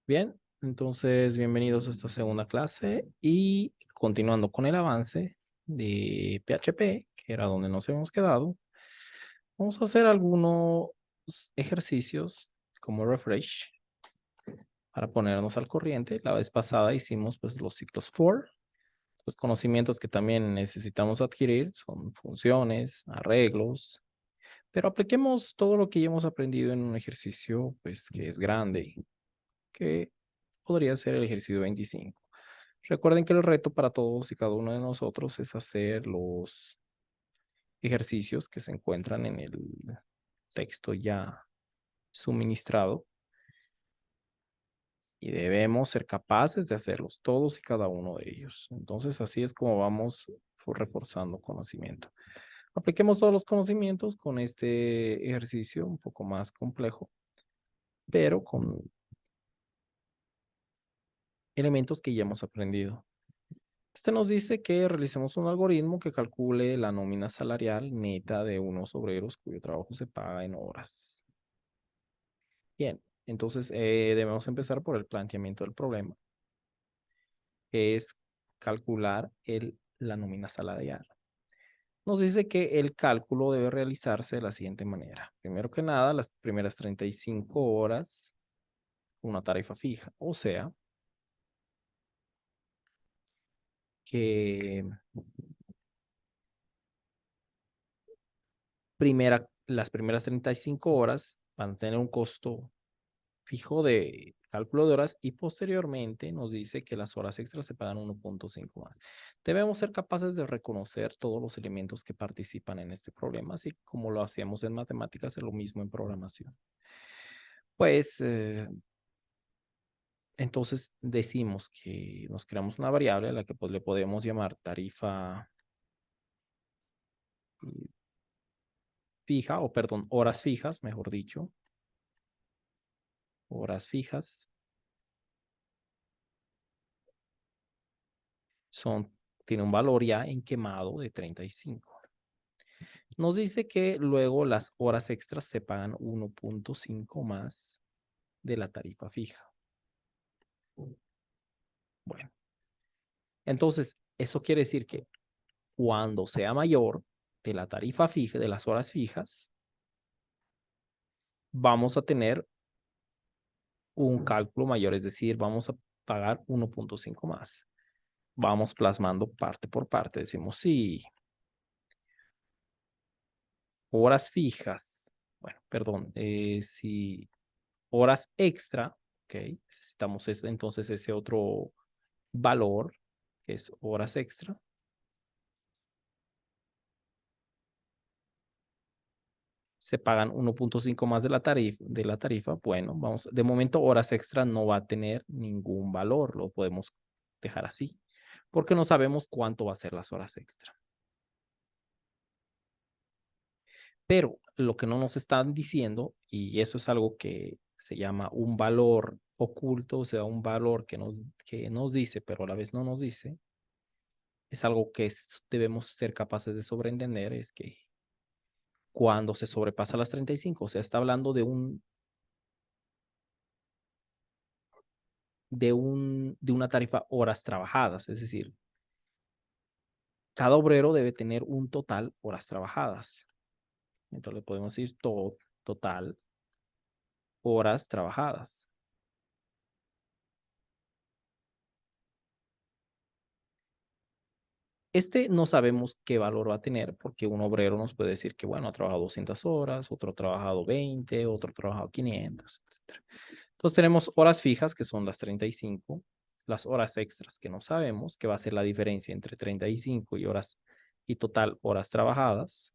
Bien, entonces bienvenidos a esta segunda clase y continuando con el avance de PHP, que era donde nos hemos quedado, vamos a hacer algunos ejercicios como refresh para ponernos al corriente. La vez pasada hicimos pues los ciclos for, los conocimientos que también necesitamos adquirir son funciones, arreglos, pero apliquemos todo lo que ya hemos aprendido en un ejercicio pues que es grande, que podría ser el ejercicio 25. Recuerden que el reto para todos y cada uno de nosotros es hacer los ejercicios que se encuentran en el texto ya suministrado y debemos ser capaces de hacerlos todos y cada uno de ellos. Entonces, así es como vamos reforzando conocimiento. Apliquemos todos los conocimientos con este ejercicio un poco más complejo, pero con elementos que ya hemos aprendido. Este nos dice que realicemos un algoritmo que calcule la nómina salarial neta de unos obreros cuyo trabajo se paga en horas. Bien, entonces debemos empezar por el planteamiento del problema, que es calcular la nómina salarial. Nos dice que el cálculo debe realizarse de la siguiente manera. Primero que nada, las primeras 35 horas, una tarifa fija, o sea, que las primeras 35 horas van a tener un costo fijo de cálculo de horas y posteriormente nos dice que las horas extras se pagan 1.5 más. Debemos ser capaces de reconocer todos los elementos que participan en este problema, así como lo hacíamos en matemáticas, es lo mismo en programación. Pues entonces decimos que nos creamos una variable a la que pues, le podemos llamar tarifa fija, o perdón, horas fijas, mejor dicho, horas fijas son, tiene un valor ya en quemado de 35. Nos dice que luego las horas extras se pagan 1.5 más de la tarifa fija. Bueno, entonces eso quiere decir que cuando sea mayor de la tarifa fija, de las horas fijas, vamos a tener un cálculo mayor, es decir, vamos a pagar 1.5 más. Vamos plasmando parte por parte. Decimos, sí, horas fijas. Bueno, perdón, si horas extra, ok, necesitamos entonces ese otro valor, que es horas extra, se pagan 1.5 más de la tarifa. Bueno, vamos, de momento horas extra no va a tener ningún valor, lo podemos dejar así, porque no sabemos cuánto va a ser las horas extra. Pero lo que no nos están diciendo, y eso es algo que se llama un valor oculto, o sea, un valor que nos dice, pero a la vez no nos dice, es algo que debemos ser capaces de sobreentender, es que cuando se sobrepasa las 35, o sea, está hablando de una tarifa horas trabajadas, es decir, cada obrero debe tener un total horas trabajadas. Entonces le podemos decir total horas trabajadas. Este no sabemos qué valor va a tener porque un obrero nos puede decir que, bueno, ha trabajado 200 horas, otro ha trabajado 20, otro ha trabajado 500, etc. Entonces tenemos horas fijas que son las 35, las horas extras que no sabemos, que va a ser la diferencia entre 35 y horas y total horas trabajadas.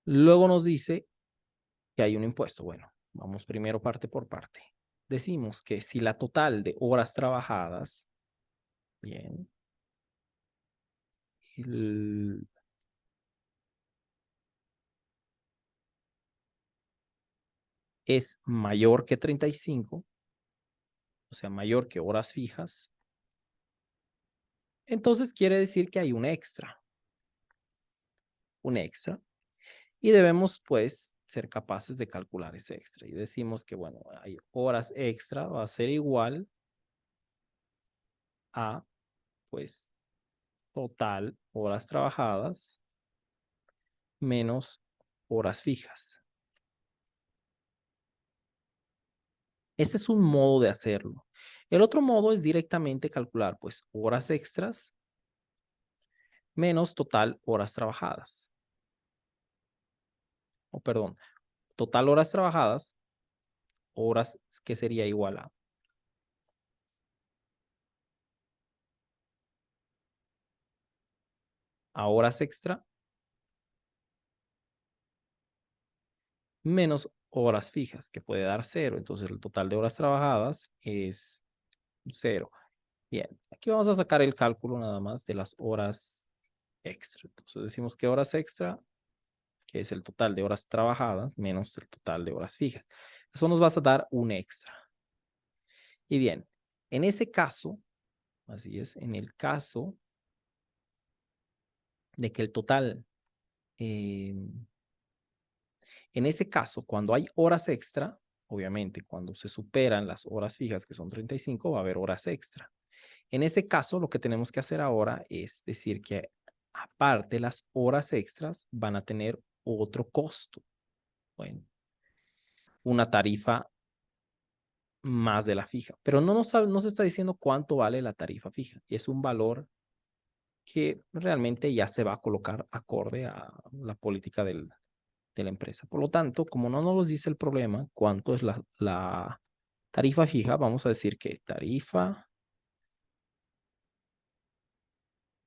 Luego nos dice que hay un impuesto. Bueno, vamos primero parte por parte. Decimos que si la total de horas trabajadas, bien, el, es mayor que 35, o sea, mayor que horas fijas, entonces quiere decir que hay un extra. un extra. Y debemos, pues, ser capaces de calcular ese extra. Y decimos que, bueno, hay horas extra, va a ser igual a, pues, total horas trabajadas menos horas fijas. Ese es un modo de hacerlo. El otro modo es directamente calcular, pues, horas extras menos total horas trabajadas. O perdón, total horas trabajadas, horas que sería igual a horas extra menos horas fijas, que puede dar cero. Entonces el total de horas trabajadas es cero. Bien, aquí vamos a sacar el cálculo nada más de las horas extra. Entonces decimos que horas extra, que es el total de horas trabajadas, menos el total de horas fijas. Eso nos va a dar un extra. Y bien, en ese caso, así es, en el caso de que el total, en ese caso, cuando hay horas extra, obviamente cuando se superan las horas fijas, que son 35, va a haber horas extra. En ese caso, lo que tenemos que hacer ahora es decir que aparte las horas extras van a tener otro costo. Bueno, una tarifa más de la fija, pero no se está diciendo cuánto vale la tarifa fija. Y es un valor que realmente ya se va a colocar acorde a la política de la empresa. Por lo tanto, como no nos dice el problema cuánto es la tarifa fija, vamos a decir que tarifa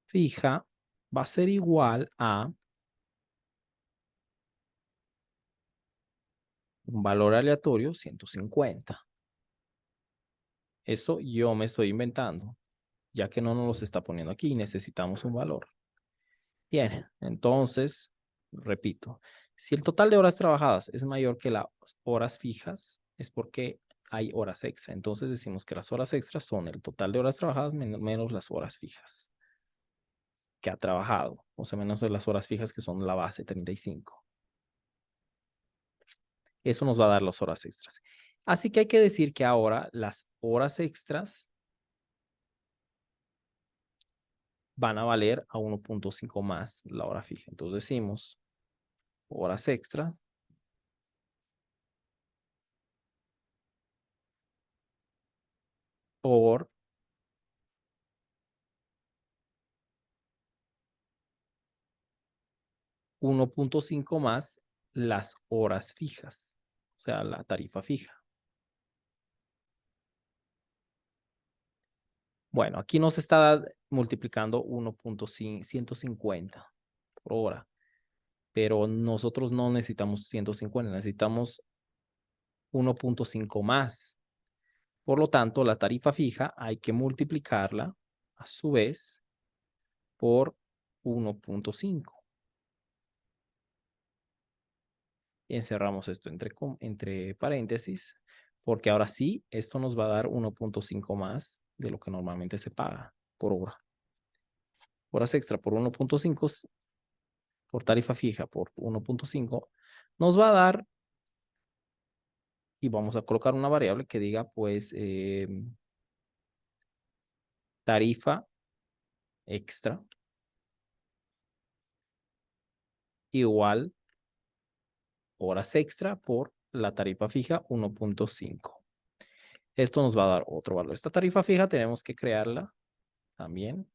fija va a ser igual a un valor aleatorio 150. Eso yo me estoy inventando, ya que no nos los está poniendo aquí y necesitamos un valor. Bien, entonces, repito, si el total de horas trabajadas es mayor que las horas fijas, es porque hay horas extra. Entonces decimos que las horas extras son el total de horas trabajadas menos las horas fijas que ha trabajado, o sea, menos de las horas fijas que son la base 35. Eso nos va a dar las horas extras. Así que hay que decir que ahora las horas extras van a valer a 1.5 más la hora fija. Entonces decimos horas extra por 1.5 más las horas fijas, o sea, la tarifa fija. Bueno, aquí nos está multiplicando 1.150 por hora, pero nosotros no necesitamos 150, necesitamos 1.5 más. Por lo tanto, la tarifa fija hay que multiplicarla a su vez por 1.5. Y encerramos esto entre paréntesis, porque ahora sí, esto nos va a dar 1.5 más de lo que normalmente se paga por hora. Horas extra por 1.5, por tarifa fija por 1.5, nos va a dar, y vamos a colocar una variable que diga, pues, tarifa extra igual horas extra por la tarifa fija 1.5. Esto nos va a dar otro valor. Esta tarifa fija tenemos que crearla también.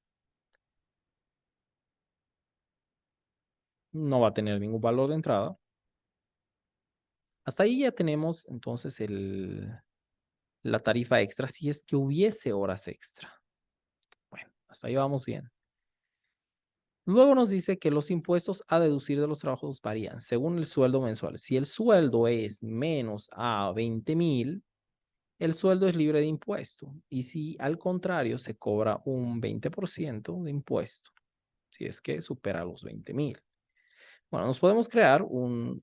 No va a tener ningún valor de entrada. Hasta ahí ya tenemos entonces la tarifa extra si es que hubiese horas extra. Bueno, hasta ahí vamos bien. Luego nos dice que los impuestos a deducir de los trabajos varían según el sueldo mensual. Si el sueldo es menos a 20,000, el sueldo es libre de impuesto. Y si al contrario se cobra un 20% de impuesto, si es que supera los 20,000. Bueno, nos podemos crear un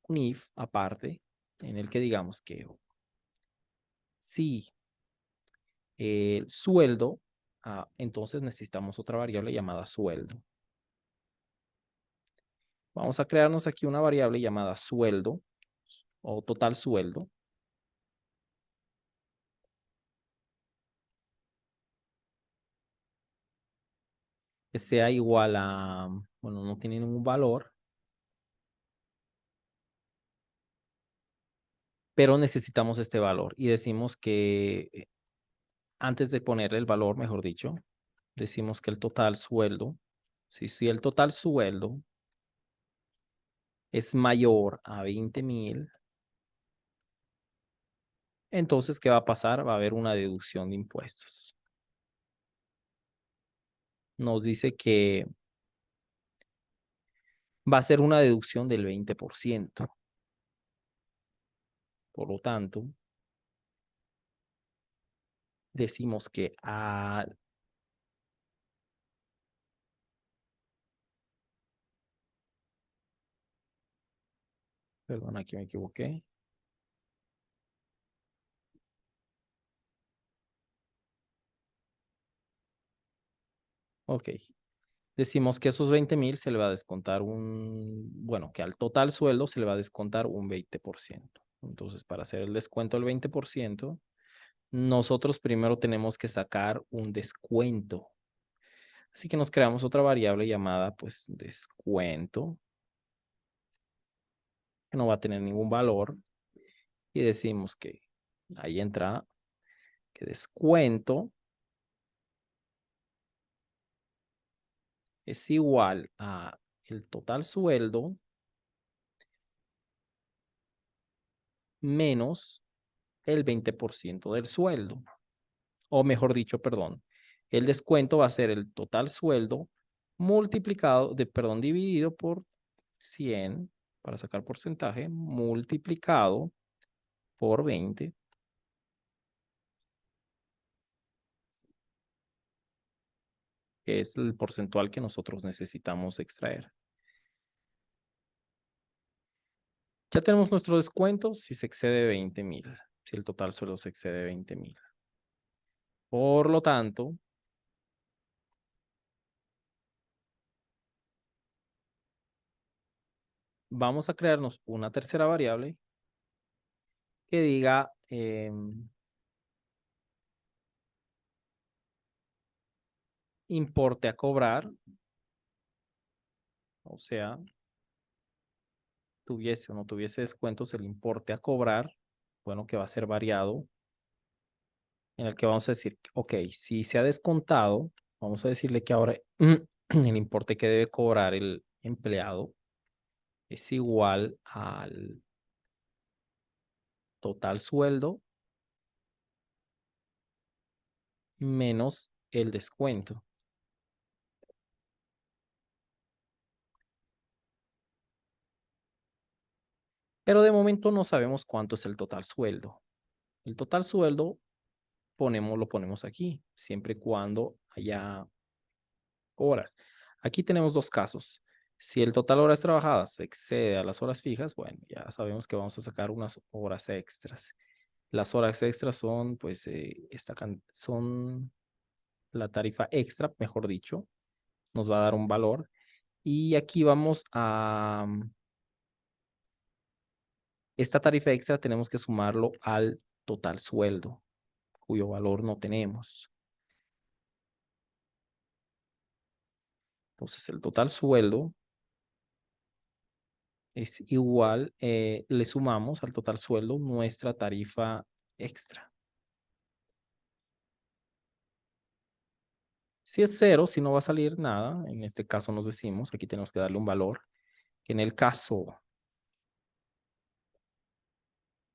if aparte en el que digamos que si el sueldo, entonces necesitamos otra variable llamada sueldo. Vamos a crearnos aquí una variable llamada sueldo o total sueldo. Que sea igual a, bueno, no tiene ningún valor, pero necesitamos este valor y decimos que antes de ponerle el valor, mejor dicho, decimos que el total sueldo, si el total sueldo es mayor a 20,000, entonces, ¿qué va a pasar? Va a haber una deducción de impuestos. Nos dice que va a ser una deducción del 20%. Por lo tanto, decimos que perdón, aquí me equivoqué. Ok. Decimos que esos 20,000 se le va a descontar bueno, que al total sueldo se le va a descontar un 20%. Entonces, para hacer el descuento del 20%, nosotros primero tenemos que sacar un descuento. Así que nos creamos otra variable llamada, pues, descuento, que no va a tener ningún valor. Y decimos que ahí entra que descuento es igual a el total sueldo menos el 20% del sueldo. O mejor dicho, perdón, el descuento va a ser el total sueldo dividido por 100 para sacar porcentaje, multiplicado por 20, que es el porcentual que nosotros necesitamos extraer. Ya tenemos nuestro descuento si se excede 20,000, si el total sueldo se excede 20,000. Por lo tanto, vamos a crearnos una tercera variable que diga importe a cobrar, o sea, tuviese o no tuviese descuentos, el importe a cobrar, bueno, que va a ser variado, en el que vamos a decir, ok, si se ha descontado, vamos a decirle que ahora el importe que debe cobrar el empleado es igual al total sueldo menos el descuento. Pero de momento no sabemos cuánto es el total sueldo. El total sueldo lo ponemos aquí, siempre y cuando haya horas. Aquí tenemos dos casos. Si el total horas trabajadas se excede a las horas fijas, bueno, ya sabemos que vamos a sacar unas horas extras. Las horas extras son, pues, son la tarifa extra, mejor dicho, nos va a dar un valor. Y aquí vamos a, esta tarifa extra tenemos que sumarlo al total sueldo, cuyo valor no tenemos. Entonces, el total sueldo es igual, le sumamos al total sueldo nuestra tarifa extra. Si es cero, si no va a salir nada, en este caso nos decimos, aquí tenemos que darle un valor, que en el caso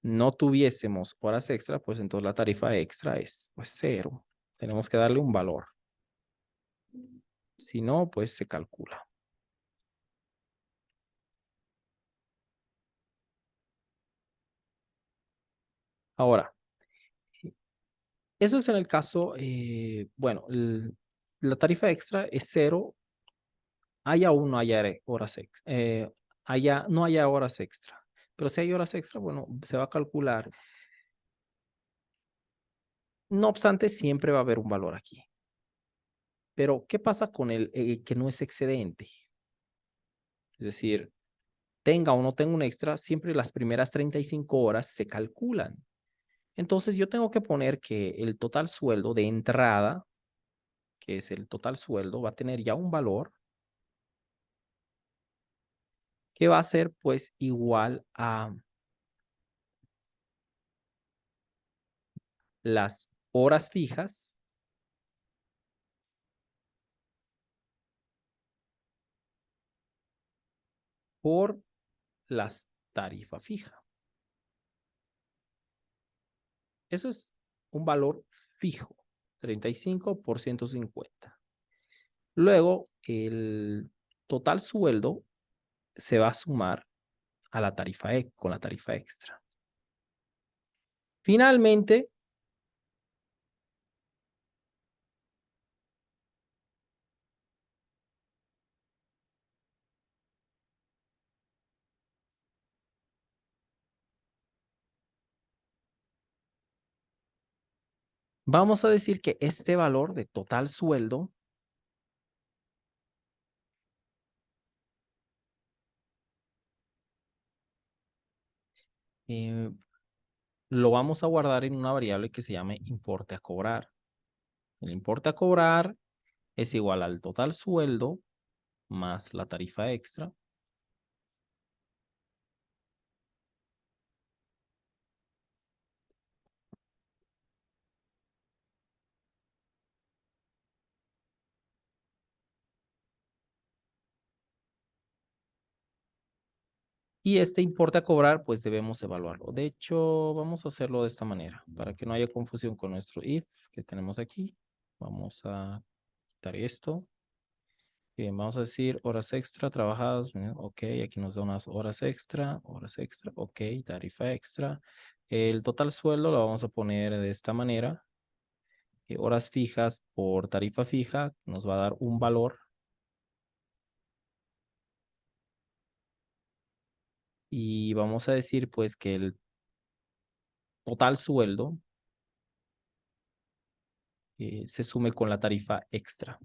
no tuviésemos horas extra, pues entonces la tarifa extra es pues cero. Tenemos que darle un valor. Si no, pues se calcula. Ahora, eso es en el caso, bueno, la tarifa extra es cero, haya o no haya horas extra, no haya horas extra. Pero si hay horas extra, bueno, se va a calcular. No obstante, siempre va a haber un valor aquí. Pero, ¿qué pasa con el que no es excedente? Es decir, tenga o no tenga un extra, siempre las primeras 35 horas se calculan. Entonces yo tengo que poner que el total sueldo de entrada, que es el total sueldo, va a tener ya un valor que va a ser pues igual a las horas fijas por las tarifa fija. Eso es un valor fijo, 35 por 150. Luego, el total sueldo se va a sumar a la tarifa con la tarifa extra. Finalmente, vamos a decir que este valor de total sueldo eh, lo vamos a guardar en una variable que se llame importe a cobrar. El importe a cobrar es igual al total sueldo más la tarifa extra. Y este importe a cobrar, pues debemos evaluarlo. De hecho, vamos a hacerlo de esta manera, para que no haya confusión con nuestro if que tenemos aquí. Vamos a quitar esto. Bien, vamos a decir horas extra trabajadas. Ok, aquí nos da unas horas extra, ok, tarifa extra. El total sueldo lo vamos a poner de esta manera. Horas fijas por tarifa fija nos va a dar un valor. Y vamos a decir pues que el total sueldo se sume con la tarifa extra.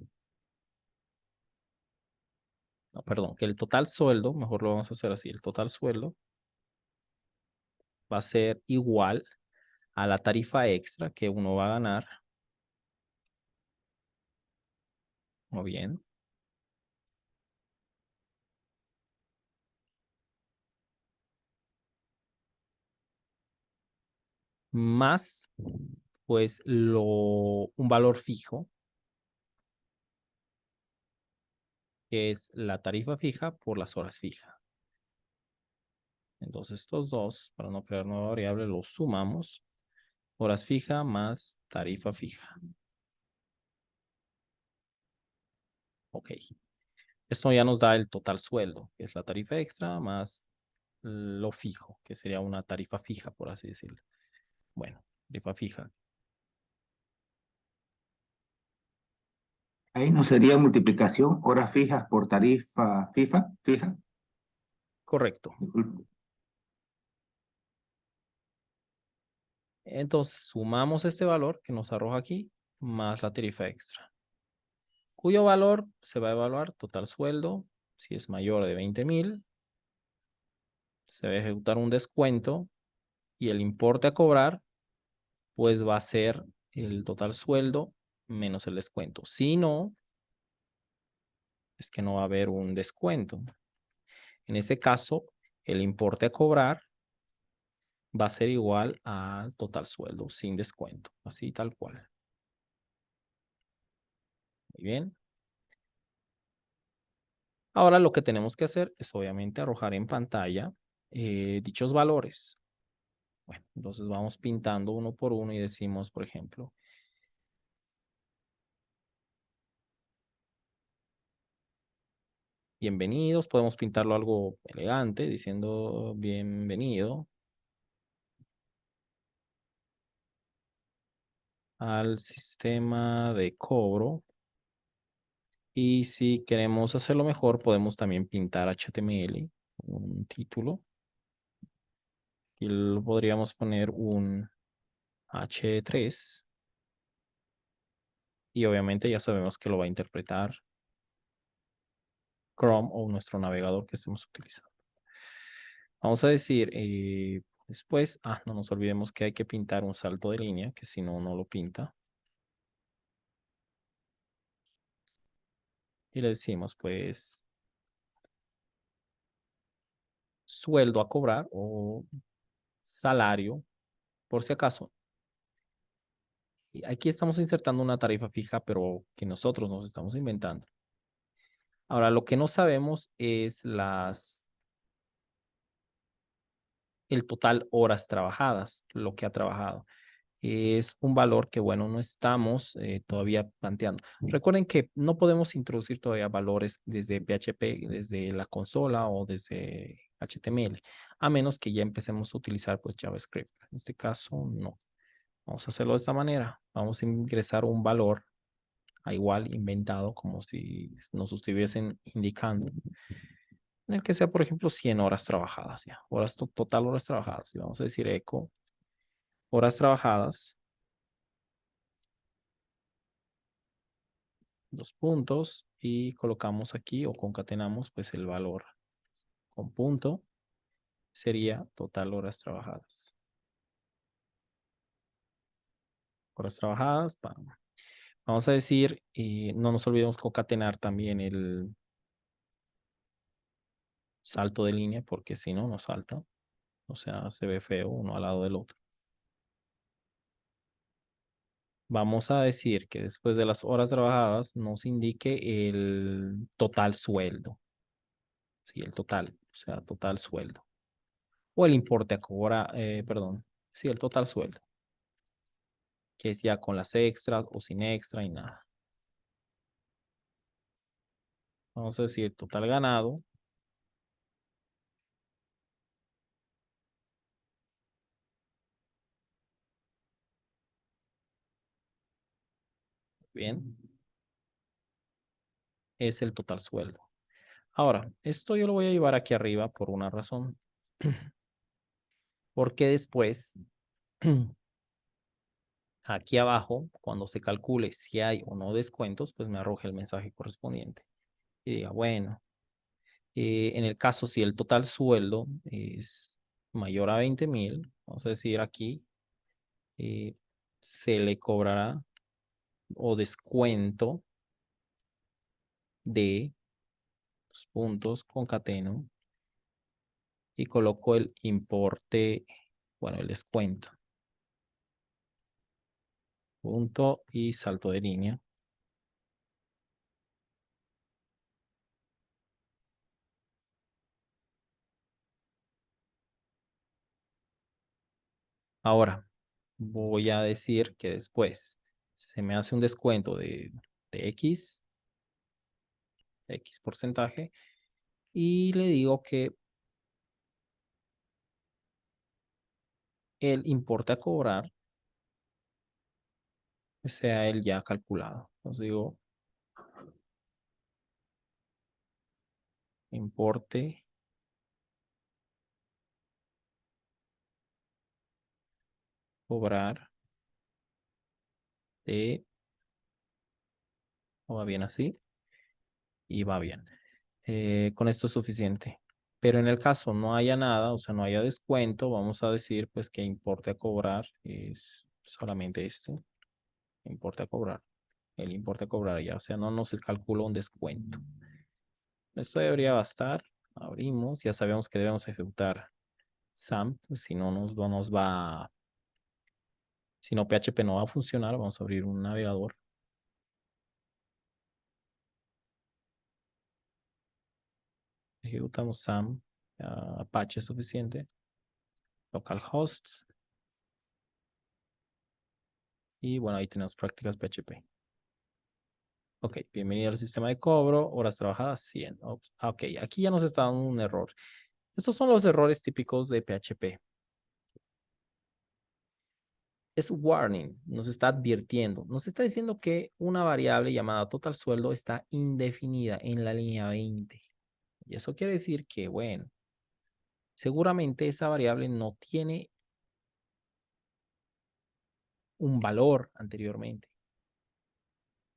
No, perdón, que el total sueldo, mejor lo vamos a hacer así, el total sueldo va a ser igual a la tarifa extra que uno va a ganar, o bien, más pues un valor fijo, que es la tarifa fija por las horas fijas. Entonces estos dos, para no crear nueva variable, los sumamos. Horas fija más tarifa fija. Ok. Esto ya nos da el total sueldo, que es la tarifa extra más lo fijo, que sería una tarifa fija, por así decirlo. Bueno, tarifa fija. Ahí no sería multiplicación, horas fijas por tarifa fija. Correcto. Disculpe. Entonces sumamos este valor que nos arroja aquí más la tarifa extra, cuyo valor se va a evaluar total sueldo. Si es mayor de 20,000, se va a ejecutar un descuento y el importe a cobrar pues va a ser el total sueldo menos el descuento. Si no, es que no va a haber un descuento. En ese caso, el importe a cobrar va a ser igual al total sueldo sin descuento, así tal cual. Muy bien. Ahora lo que tenemos que hacer es obviamente arrojar en pantalla dichos valores. Bueno, entonces vamos pintando uno por uno y decimos, por ejemplo, bienvenidos. Podemos pintarlo algo elegante diciendo bienvenido al sistema de cobro. Y si queremos hacerlo mejor, podemos también pintar HTML, un título. Y lo podríamos poner un H3. Y obviamente ya sabemos que lo va a interpretar Chrome o nuestro navegador que estemos utilizando. Vamos a decir, después, no nos olvidemos que hay que pintar un salto de línea, que si no, no lo pinta. Y le decimos, pues, sueldo a cobrar o salario, por si acaso. Y aquí estamos insertando una tarifa fija, pero que nosotros nos estamos inventando. Ahora, lo que no sabemos es el total horas trabajadas, lo que ha trabajado. Es un valor que, bueno, no estamos todavía planteando. Recuerden que no podemos introducir todavía valores desde PHP, desde la consola o desde HTML, a menos que ya empecemos a utilizar pues JavaScript. En este caso, no. Vamos a hacerlo de esta manera. Vamos a ingresar un valor a igual inventado, como si nos estuviesen indicando, en el que sea, por ejemplo, 100 horas trabajadas, ya. Total horas trabajadas. Y vamos a decir eco horas trabajadas, dos puntos, y colocamos aquí o concatenamos pues el valor con punto, sería total horas trabajadas. Horas trabajadas, vamos a decir, no nos olvidemos concatenar también el salto de línea, porque si no, nos salta. O sea, se ve feo uno al lado del otro. Vamos a decir que después de las horas trabajadas nos indique el total sueldo. Sí, el total, o sea, total sueldo. O el importe a cobrar, perdón, sí, el total sueldo, que es ya con las extras o sin extra y nada. Vamos a decir total ganado. Bien, es el total sueldo. Ahora, esto yo lo voy a llevar aquí arriba por una razón. Porque después, aquí abajo, cuando se calcule si hay o no descuentos, pues me arroja el mensaje correspondiente. Y diga, bueno, en el caso si el total sueldo es mayor a 20,000, vamos a decir aquí, eh, se le cobrará o descuento de los puntos concateno y coloco el importe, bueno, el descuento, punto y salto de línea. Ahora, voy a decir que después se me hace un descuento de X porcentaje, y le digo que el importe a cobrar sea el ya calculado. Entonces digo, importe cobrar de, o va bien así, y va bien. Con esto es suficiente. Pero en el caso no haya nada, o sea, no haya descuento, vamos a decir pues que importe a cobrar es solamente esto, importe a cobrar, el importe a cobrar ya, o sea, no nos calcula un descuento. Esto debería bastar. Abrimos, ya sabemos que debemos ejecutar SAM, pues, si no no nos va, si no PHP no va a funcionar, vamos a abrir un navegador. Ejecutamos SAM, Apache es suficiente, localhost, y bueno, ahí tenemos prácticas PHP. Ok, bienvenido al sistema de cobro, horas trabajadas 100. Ok, aquí ya nos está dando un error. Estos son los errores típicos de PHP. Es warning, nos está advirtiendo, nos está diciendo que una variable llamada total sueldo está indefinida en la línea 20. Y eso quiere decir que, bueno, seguramente esa variable no tiene un valor anteriormente.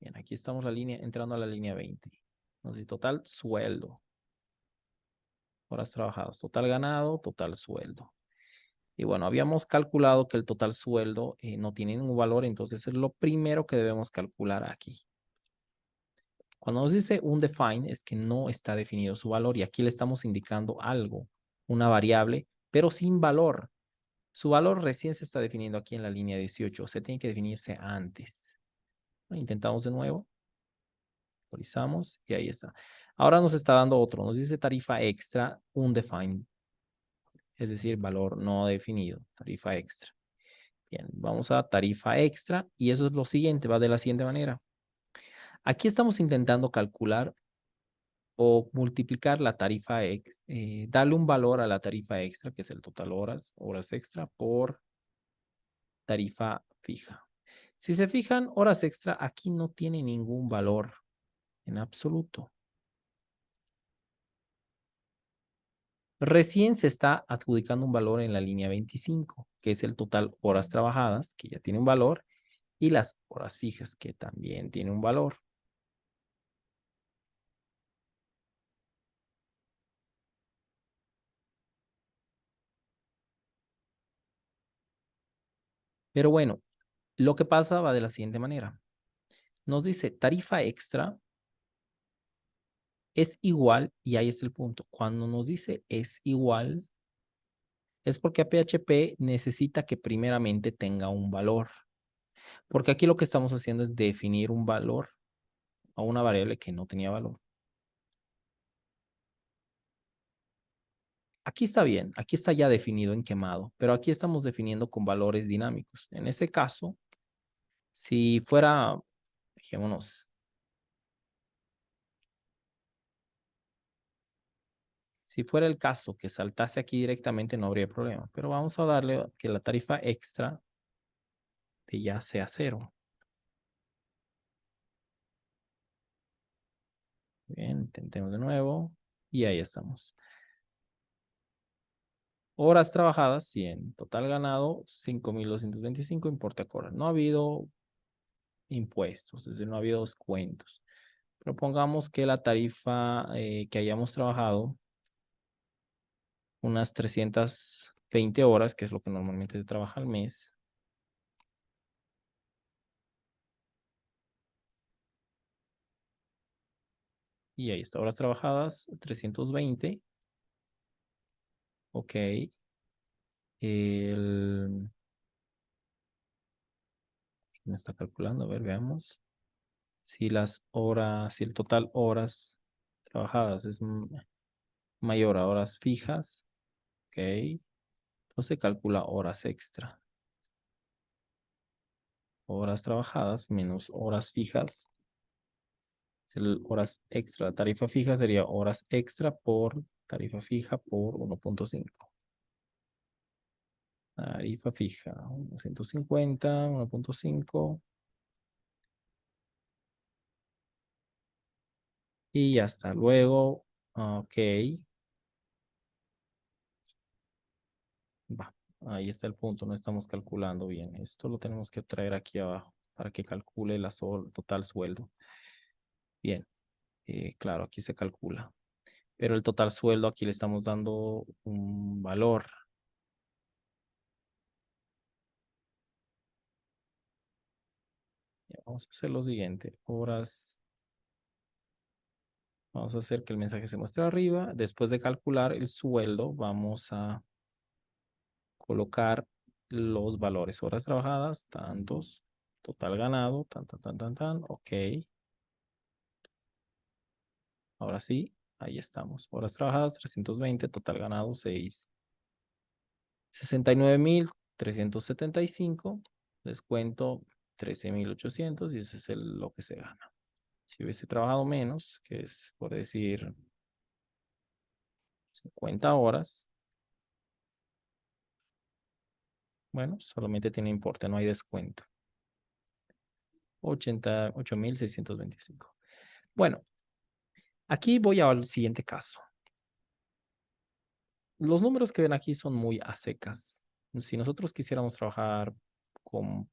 Bien, aquí estamos entrando a la línea 20. Entonces, total sueldo. Horas trabajadas, total ganado, total sueldo. Y bueno, habíamos calculado que el total sueldo no tiene ningún valor, entonces es lo primero que debemos calcular aquí. Cuando nos dice undefined es que no está definido su valor y aquí le estamos indicando algo, una variable, pero sin valor. Su valor recién se está definiendo aquí en la línea 18, o sea, tiene que definirse antes. Intentamos de nuevo, actualizamos y ahí está. Ahora nos está dando otro, nos dice tarifa extra undefined, es decir, valor no definido, tarifa extra. Bien, vamos a tarifa extra y eso es lo siguiente, va de la siguiente manera. Aquí estamos intentando calcular o multiplicar la tarifa extra, darle un valor a la tarifa extra, que es el total horas extra, por tarifa fija. Si se fijan, horas extra aquí no tiene ningún valor en absoluto. Recién se está adjudicando un valor en la línea 25, que es el total horas trabajadas, que ya tiene un valor, y las horas fijas, que también tiene un valor. Pero bueno, lo que pasa va de la siguiente manera. Nos dice tarifa extra es igual, y ahí está el punto. Cuando nos dice es igual, es porque a PHP necesita que primeramente tenga un valor. Porque aquí lo que estamos haciendo es definir un valor a una variable que no tenía valor. Aquí está bien, aquí está ya definido en quemado, pero aquí estamos definiendo con valores dinámicos. En ese caso, si fuera, fijémonos, si fuera el caso que saltase aquí directamente no habría problema, pero vamos a darle que la tarifa extra de ya sea 0. Bien, intentemos de nuevo y ahí estamos. Horas trabajadas, 100. Total ganado, 5.225, importa cobrar. No ha habido impuestos, es decir, no ha habido descuentos. Propongamos que la tarifa que hayamos trabajado, unas 320 horas, que es lo que normalmente se trabaja al mes. Y ahí está, horas trabajadas, 320. Ok. Me está calculando, a ver, veamos. Si las horas, si el total horas trabajadas es mayor a horas fijas, ok. Entonces calcula horas extra. Horas trabajadas menos horas fijas. Horas extra. Tarifa fija sería horas extra por tarifa fija por 1.5. Tarifa fija, 150, 1.5. Y ya está. Luego, ok. Va. Ahí está el punto. No estamos calculando bien. Esto lo tenemos que traer aquí abajo para que calcule la total sueldo. Bien. Claro, aquí se calcula. Pero el total sueldo aquí le estamos dando un valor. Vamos a hacer lo siguiente. Horas. Vamos a hacer que el mensaje se muestre arriba. Después de calcular el sueldo, vamos a colocar los valores. Horas trabajadas, tantos. Total ganado, tan, tan, tan, tan, tan. Ok. Ahora sí, ahí estamos. Horas trabajadas, 320. Total ganado, 6. 69.375. Descuento, 13.800. Y ese es lo que se gana. Si hubiese trabajado menos, que es por decir 50 horas, bueno, solamente tiene importe, no hay descuento. 88.625. Bueno, aquí voy al siguiente caso. Los números que ven aquí son muy a secas. Si nosotros quisiéramos trabajar con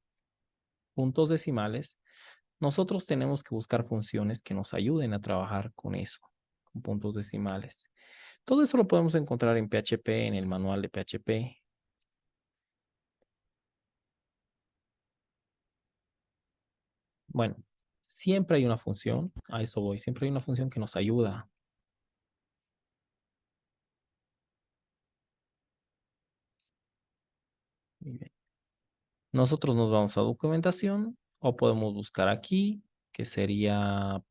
puntos decimales, nosotros tenemos que buscar funciones que nos ayuden a trabajar con eso, con puntos decimales. Todo eso lo podemos encontrar en PHP, en el manual de PHP. Bueno, siempre hay una función, a eso voy, siempre hay una función que nos ayuda. Muy bien. Nosotros nos vamos a documentación o podemos buscar aquí, que sería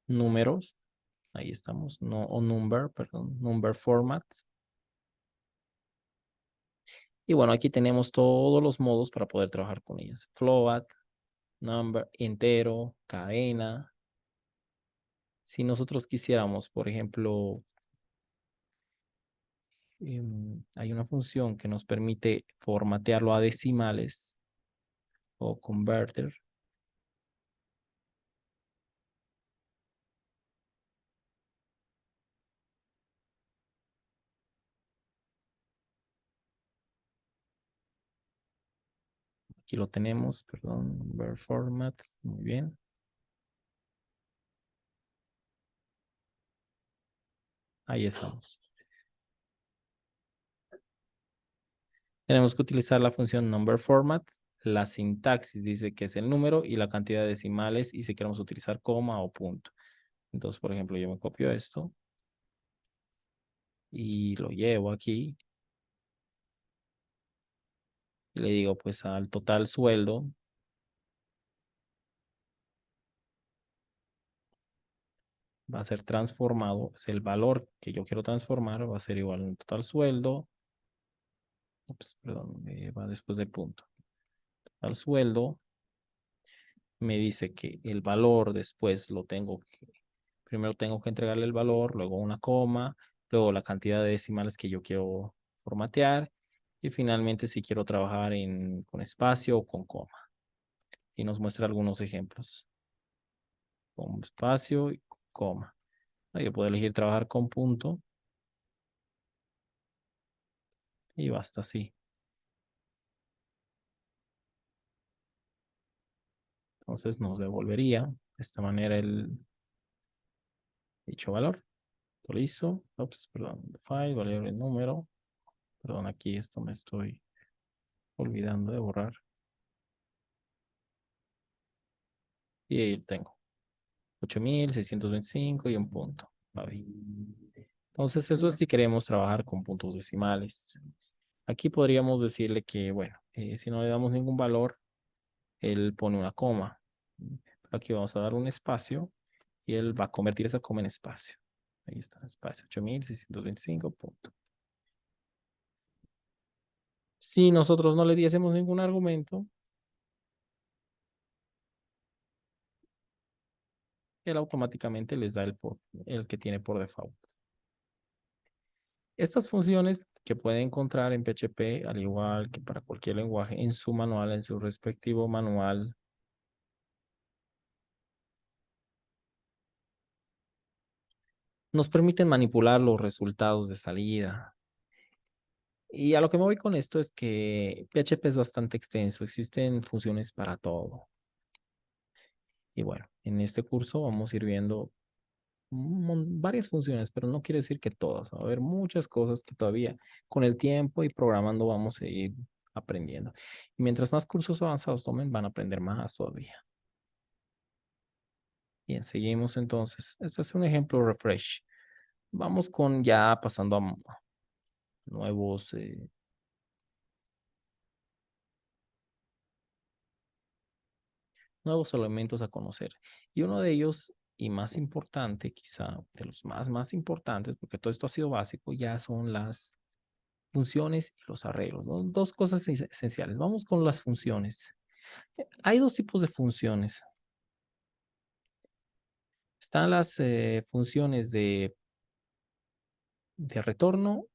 números. Ahí estamos, no, o number, perdón, number format. Y bueno, aquí tenemos todos los modos para poder trabajar con ellos. Float, number, entero, cadena. Si nosotros quisiéramos, por ejemplo, hay una función que nos permite formatearlo a decimales o converter. Aquí lo tenemos, perdón, number format, muy bien. Ahí estamos. Tenemos que utilizar la función number format. La sintaxis dice que es el número y la cantidad de decimales y si queremos utilizar coma o punto. Entonces, por ejemplo, yo me copio esto y lo llevo aquí. Y le digo, pues al total sueldo va a ser transformado. Es el valor que yo quiero transformar va a ser igual al total sueldo. Ups, perdón, va después del punto. Total sueldo me dice que el valor después lo tengo que, primero tengo que entregarle el valor, luego una coma, luego la cantidad de decimales que yo quiero formatear y finalmente si quiero trabajar con espacio o con coma. Y nos muestra algunos ejemplos. Con espacio y coma. Yo puedo elegir trabajar con punto y basta así. Entonces nos devolvería de esta manera el dicho valor. Lo hizo. Ups, perdón. File, valor el número. Perdón, aquí esto me estoy olvidando de borrar. Y ahí lo tengo. 8625 y un punto. Ahí. Entonces, eso es si queremos trabajar con puntos decimales. Aquí podríamos decirle que, bueno, si no le damos ningún valor, él pone una coma. Aquí vamos a dar un espacio y él va a convertir esa coma en espacio. Ahí está, espacio 8625, punto. Si nosotros no le diésemos ningún argumento, él automáticamente les da el que tiene por default. Estas funciones que puede encontrar en PHP, al igual que para cualquier lenguaje, en su manual, en su respectivo manual, nos permiten manipular los resultados de salida. Y a lo que me voy con esto es que PHP es bastante extenso, existen funciones para todo. Y bueno, en este curso vamos a ir viendo varias funciones, pero no quiere decir que todas. Va a haber muchas cosas que todavía con el tiempo y programando vamos a ir aprendiendo. Y mientras más cursos avanzados tomen, van a aprender más todavía. Bien, seguimos entonces. Este es un ejemplo refresh. Vamos con ya pasando a nuevos, nuevos elementos a conocer. Y uno de ellos, y más importante, quizá de los más importantes, porque todo esto ha sido básico, ya son las funciones y los arreglos, ¿no? Dos cosas esenciales. Vamos con las funciones. Hay dos tipos de funciones. Están las funciones de retorno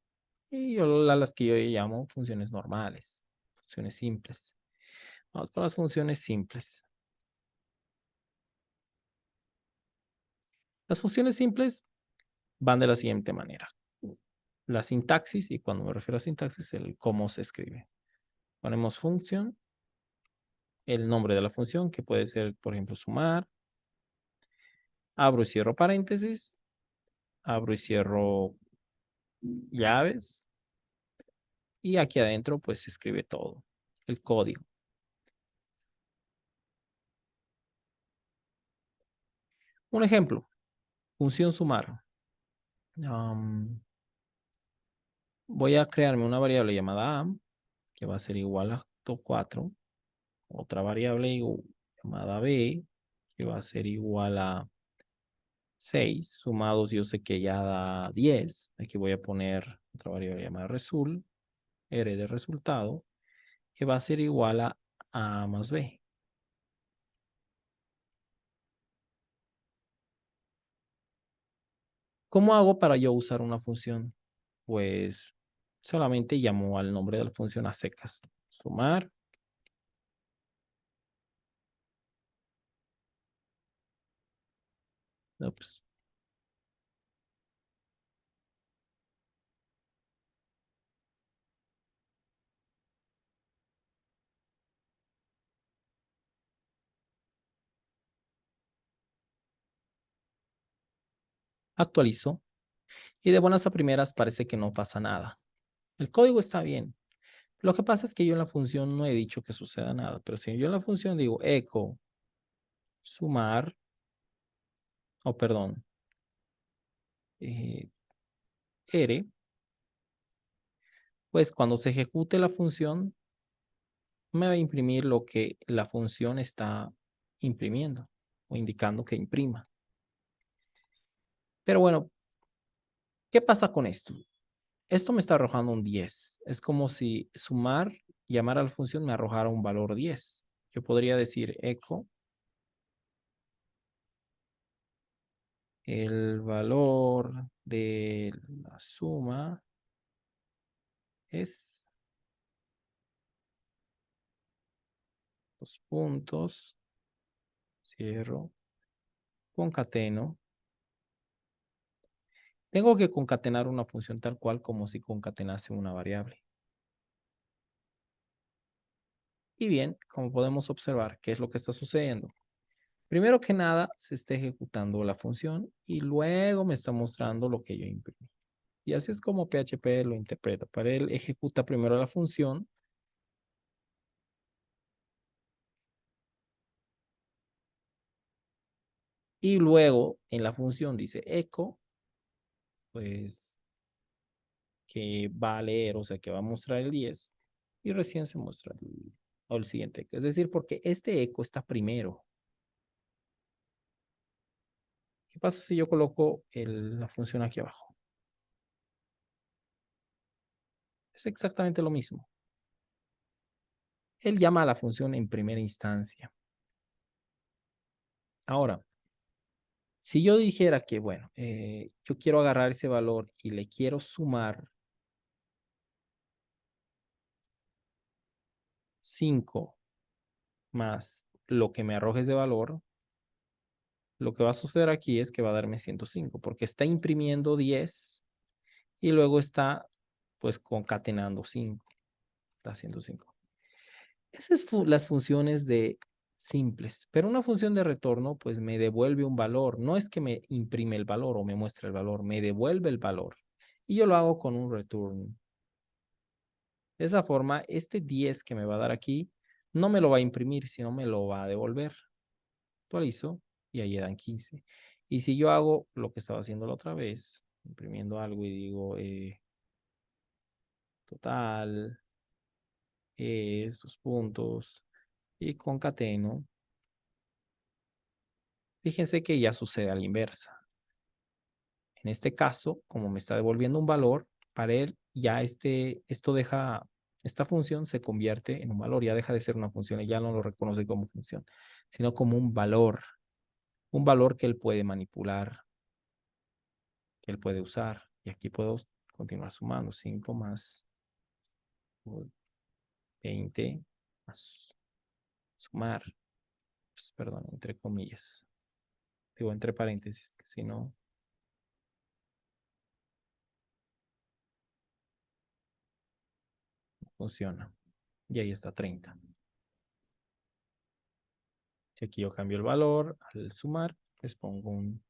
y las que yo llamo funciones normales, funciones simples. Vamos con las funciones simples. Las funciones simples van de la siguiente manera. La sintaxis, y cuando me refiero a sintaxis, el cómo se escribe. Ponemos function el nombre de la función, que puede ser, por ejemplo, sumar. Abro y cierro paréntesis. Abro y cierro llaves. Y aquí adentro, pues se escribe todo, el código. Un ejemplo, función sumar. Voy a crearme una variable llamada a, que va a ser igual a 4. Otra variable llamada b, que va a ser igual a 6. Sumados yo sé que ya da 10. Aquí voy a poner otra variable llamada result, r de resultado, que va a ser igual a más b. ¿Cómo hago para yo usar una función? Pues solamente llamo al nombre de la función a secas. Sumar. Ups, actualizo. Y de buenas a primeras parece que no pasa nada. El código está bien. Lo que pasa es que yo en la función no he dicho que suceda nada, pero si yo en la función digo echo sumar, o perdón, r, pues cuando se ejecute la función, me va a imprimir lo que la función está imprimiendo o indicando que imprima. Pero bueno, ¿qué pasa con esto? Esto me está arrojando un 10. Es como si sumar, llamar a la función me arrojara un valor 10. Yo podría decir echo, el valor de la suma es 2 puntos, cierro, concateno. Tengo que concatenar una función tal cual como si concatenase una variable. Y bien, como podemos observar, ¿qué es lo que está sucediendo? Primero que nada, se está ejecutando la función y luego me está mostrando lo que yo imprimí. Y así es como PHP lo interpreta. Para él ejecuta primero la función y luego en la función dice echo, pues que va a leer, o sea que va a mostrar el 10 y recién se muestra el siguiente eco. Es decir, porque este eco está primero. ¿Qué pasa si yo coloco la función aquí abajo? Es exactamente lo mismo. Él llama a la función en primera instancia. Ahora, si yo dijera que, bueno, yo quiero agarrar ese valor y le quiero sumar 5 más lo que me arroje ese valor, lo que va a suceder aquí es que va a darme 105, porque está imprimiendo 10 y luego está pues concatenando 5, está haciendo 5. Esas son las funciones de simples, pero una función de retorno pues me devuelve un valor, no es que me imprime el valor o me muestre el valor, me devuelve el valor y yo lo hago con un return. De esa forma, este 10 que me va a dar aquí no me lo va a imprimir, sino me lo va a devolver. Actualizo y ahí dan 15. Y si yo hago lo que estaba haciendo la otra vez, imprimiendo algo y digo total, estos puntos y concateno, fíjense que ya sucede a la inversa. En este caso, como me está devolviendo un valor, para él ya esta función se convierte en un valor, ya deja de ser una función y ya no lo reconoce como función, sino como un valor que él puede manipular, que él puede usar. Y aquí puedo continuar sumando 5 más 20 más sumar, pues, perdón, entre comillas, digo entre paréntesis, que si no funciona. Y ahí está 30. Si aquí yo cambio el valor al sumar, les pongo un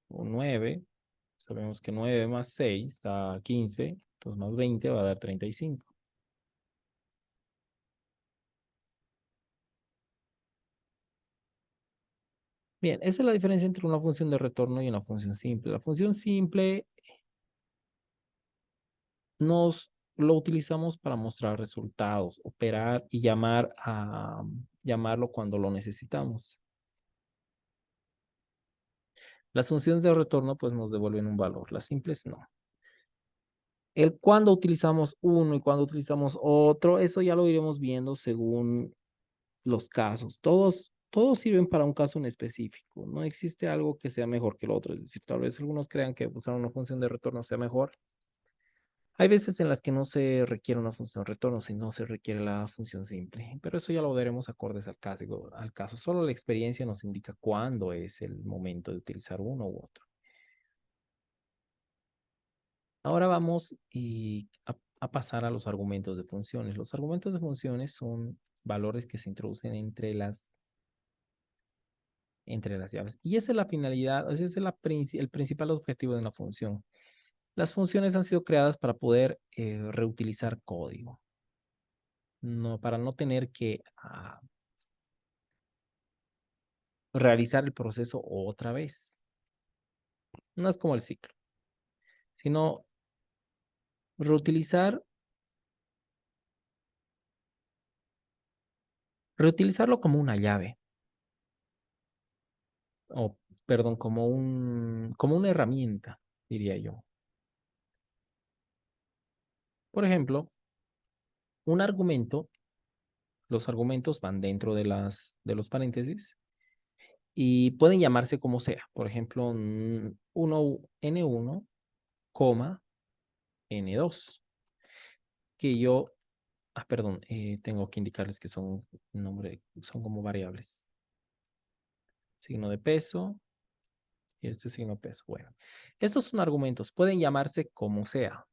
9. Sabemos que 9 más 6 da 15. Entonces más 20 va a dar 35. Bien, esa es la diferencia entre una función de retorno y una función simple. La función simple lo utilizamos para mostrar resultados, operar y llamarlo cuando lo necesitamos. Las funciones de retorno pues nos devuelven un valor, las simples no. El cuando utilizamos uno y cuando utilizamos otro, eso ya lo iremos viendo según los casos. Todos sirven para un caso en específico. No existe algo que sea mejor que el otro. Es decir, tal vez algunos crean que usar una función de retorno sea mejor. Hay veces en las que no se requiere una función de retorno, sino se requiere la función simple. Pero eso ya lo veremos acordes al caso. Solo la experiencia nos indica cuándo es el momento de utilizar uno u otro. Ahora vamos a pasar a los argumentos de funciones. Los argumentos de funciones son valores que se introducen entre las llaves. Y esa es la finalidad, ese es el principal objetivo de una función. Las funciones han sido creadas para poder reutilizar código, no, para no tener que realizar el proceso otra vez. No es como el ciclo, sino reutilizarlo como una llave, o perdón, como una herramienta, diría yo. Por ejemplo, un argumento, los argumentos van dentro de los paréntesis y pueden llamarse como sea. Por ejemplo, N1, N2, que yo, perdón, tengo que indicarles que son son como variables. Signo de peso y este signo de peso. Bueno, estos son argumentos, pueden llamarse como sea.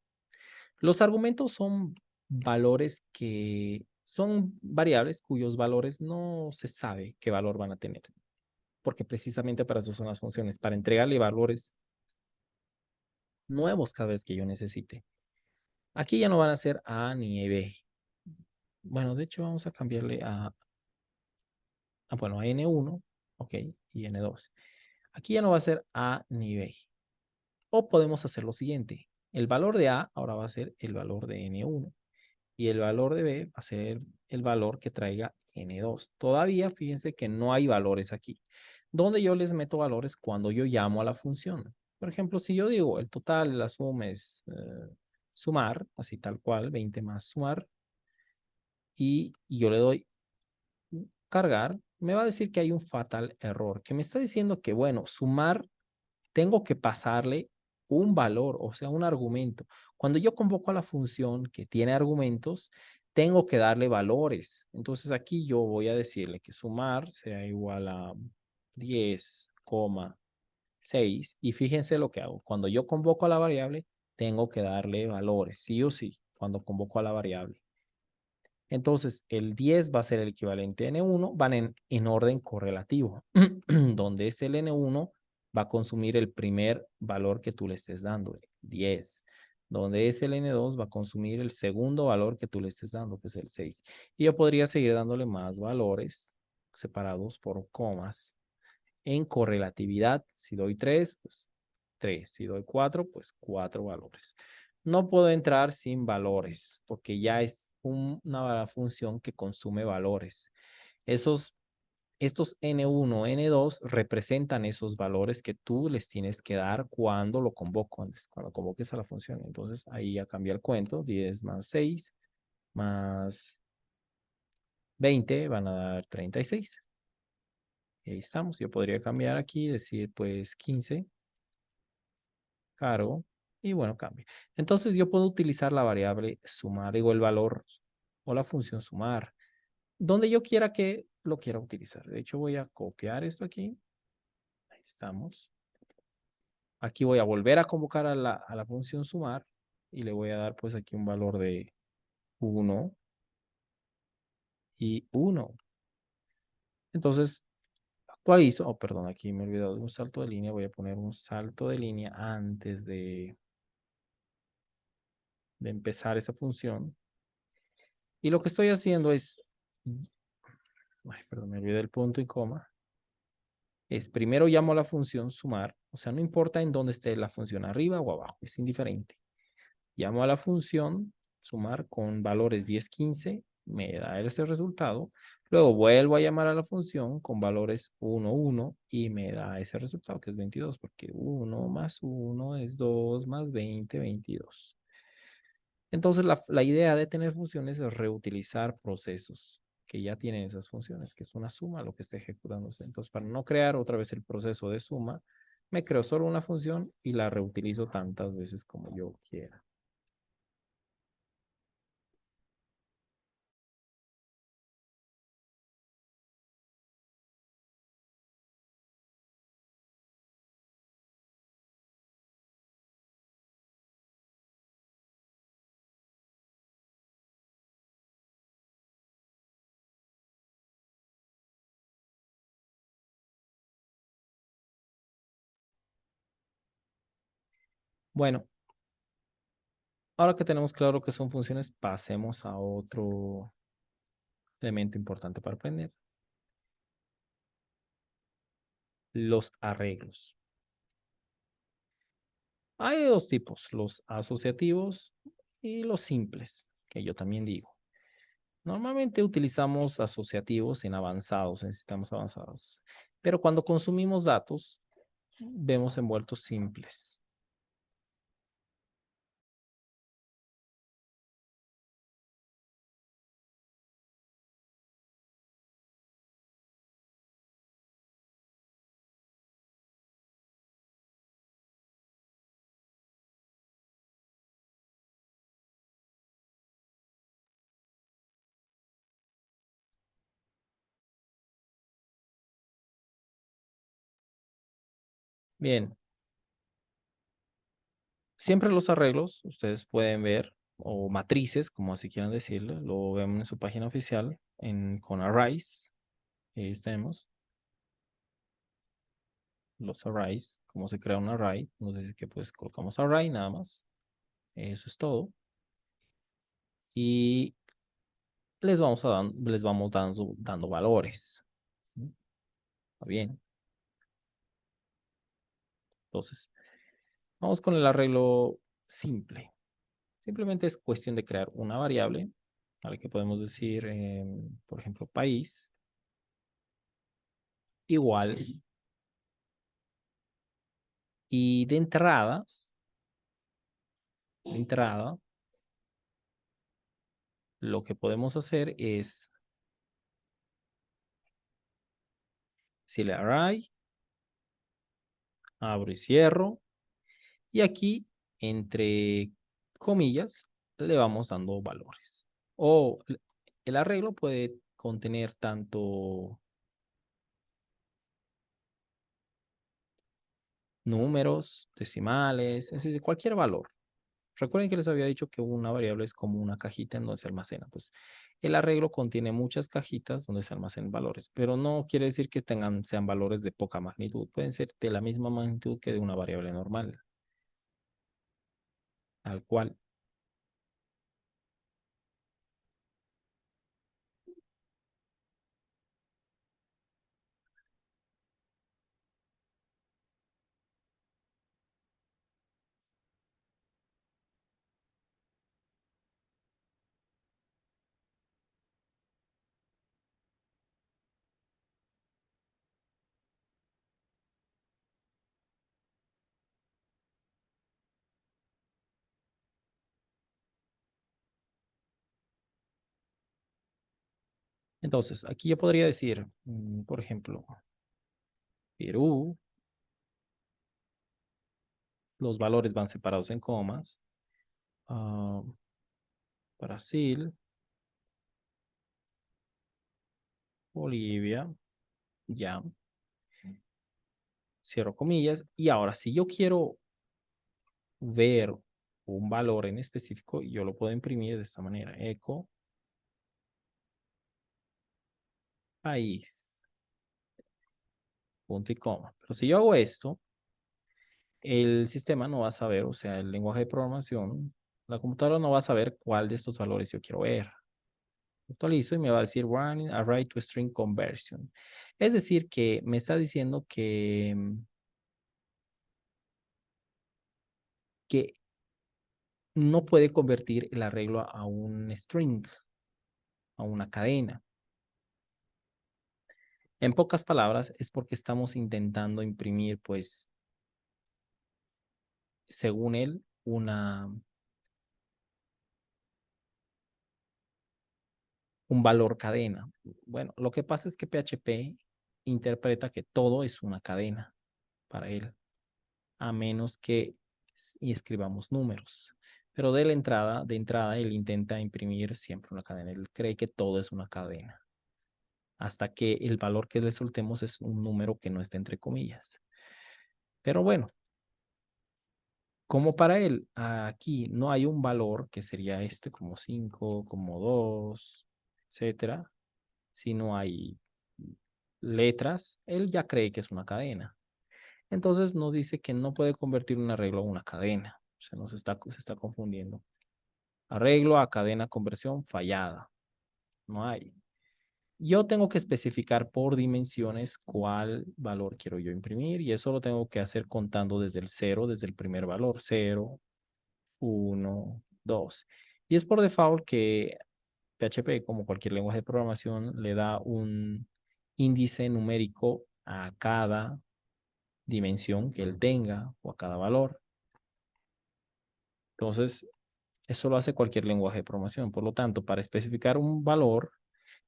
Los argumentos son valores que son variables cuyos valores no se sabe qué valor van a tener, porque precisamente para eso son las funciones, para entregarle valores nuevos cada vez que yo necesite. Aquí ya no van a ser A ni B. Bueno, de hecho vamos a cambiarle bueno, a N1, ok, y N2. Aquí ya no va a ser A ni B. O podemos hacer lo siguiente. El valor de A ahora va a ser el valor de N1 y el valor de B va a ser el valor que traiga N2. Todavía fíjense que no hay valores aquí. Donde yo les meto valores cuando yo llamo a la función. Por ejemplo, si yo digo el total de la suma es sumar, así tal cual, 20 más sumar, y yo le doy cargar, me va a decir que hay un fatal error, que me está diciendo que, bueno, sumar, tengo que pasarle un valor, o sea, un argumento. Cuando yo convoco a la función que tiene argumentos, tengo que darle valores. Entonces aquí yo voy a decirle que sumar sea igual a 10,6 y fíjense lo que hago. Cuando yo convoco a la variable, tengo que darle valores, sí o sí, cuando convoco a la variable. Entonces, el 10 va a ser el equivalente a N1, van en orden correlativo, donde es el N1 va a consumir el primer valor que tú le estés dando, 10. Donde es el N2 va a consumir el segundo valor que tú le estés dando, que es el 6. Y yo podría seguir dándole más valores separados por comas. En correlatividad, si doy 3, pues 3. Si doy 4, pues 4 valores. No puedo entrar sin valores porque ya es una función que consume valores. Estos N1, N2 representan esos valores que tú les tienes que dar cuando lo convoco, cuando convoques a la función. Entonces ahí ya cambia el cuento, 10 más 6 más 20 van a dar 36. Y ahí estamos. Yo podría cambiar aquí, decir pues 15, cargo, y bueno, cambio. Entonces yo puedo utilizar la variable sumar, digo el valor o la función sumar, donde yo quiera que lo quiera utilizar. De hecho voy a copiar esto aquí. Ahí estamos. Aquí voy a volver a convocar a la función sumar y le voy a dar pues aquí un valor de 1 y 1. Entonces, actualizo, oh, perdón, aquí me he olvidado de un salto de línea, voy a poner un salto de línea antes de empezar esa función. Y lo que estoy haciendo es, ay, perdón, me olvidé del punto y coma, es primero llamo a la función sumar, o sea, no importa en dónde esté la función, arriba o abajo, es indiferente. Llamo a la función sumar con valores 10, 15, me da ese resultado. Luego vuelvo a llamar a la función con valores 1, 1 y me da ese resultado que es 22, porque 1 más 1 es 2 más 20, 22. Entonces, la idea de tener funciones es reutilizar procesos que ya tienen esas funciones, que es una suma lo que está ejecutándose. Entonces, para no crear otra vez el proceso de suma, me creo solo una función y la reutilizo tantas veces como yo quiera. Bueno, ahora que tenemos claro que son funciones, pasemos a otro elemento importante para aprender. Los arreglos. Hay dos tipos, los asociativos y los simples, que yo también digo. Normalmente utilizamos asociativos en avanzados, en sistemas avanzados, pero cuando consumimos datos, vemos envueltos simples. Bien, siempre los arreglos, ustedes pueden ver, o matrices, como así quieran decirlo, lo ven en su página oficial, con arrays. Ahí tenemos los arrays, cómo se crea un array. Nos dice que pues colocamos array nada más. Eso es todo. Y les vamos dando valores. ¿Mm? ¿Está bien? Entonces, vamos con el arreglo simple. Simplemente es cuestión de crear una variable, a la que podemos decir, por ejemplo, país, igual. Y de entrada, lo que podemos hacer es si el array, abro y cierro, y aquí, entre comillas, le vamos dando valores. O el arreglo puede contener tanto números, decimales, es decir, cualquier valor. Recuerden que les había dicho que una variable es como una cajita en donde se almacena. Pues el arreglo contiene muchas cajitas donde se almacenan valores, pero no quiere decir que sean valores de poca magnitud. Pueden ser de la misma magnitud que de una variable normal, al cual. Entonces, aquí yo podría decir, por ejemplo, Perú, los valores van separados en comas. ah, Brasil, Bolivia, ya, cierro comillas. Y ahora, si yo quiero ver un valor en específico y yo lo puedo imprimir de esta manera. Eco país, punto y coma. Pero si yo hago esto, el sistema no va a saber, o sea, el lenguaje de programación, la computadora no va a saber cuál de estos valores yo quiero ver. Actualizo y me va a decir running a write to string conversion. Es decir, que me está diciendo que no puede convertir el arreglo a un string, a una cadena. En pocas palabras, es porque estamos intentando imprimir, pues, según él, un valor cadena. Bueno, lo que pasa es que PHP interpreta que todo es una cadena para él, a menos que escribamos números. Pero de entrada, él intenta imprimir siempre una cadena. Él cree que todo es una cadena, hasta que el valor que le soltemos es un número que no esté entre comillas. Pero bueno, como para él aquí no hay un valor que sería este como 5, como 2, etcétera, si no hay letras, él ya cree que es una cadena. Entonces nos dice que no puede convertir un arreglo a una cadena. O sea, se está confundiendo. Arreglo a cadena conversión fallada. No hay. Yo tengo que especificar por dimensiones cuál valor quiero yo imprimir y eso lo tengo que hacer contando desde el cero, desde el primer valor. 0, 1, 2. Y es por default que PHP, como cualquier lenguaje de programación, le da un índice numérico a cada dimensión que él tenga o a cada valor. Entonces, eso lo hace cualquier lenguaje de programación. Por lo tanto, para especificar un valor,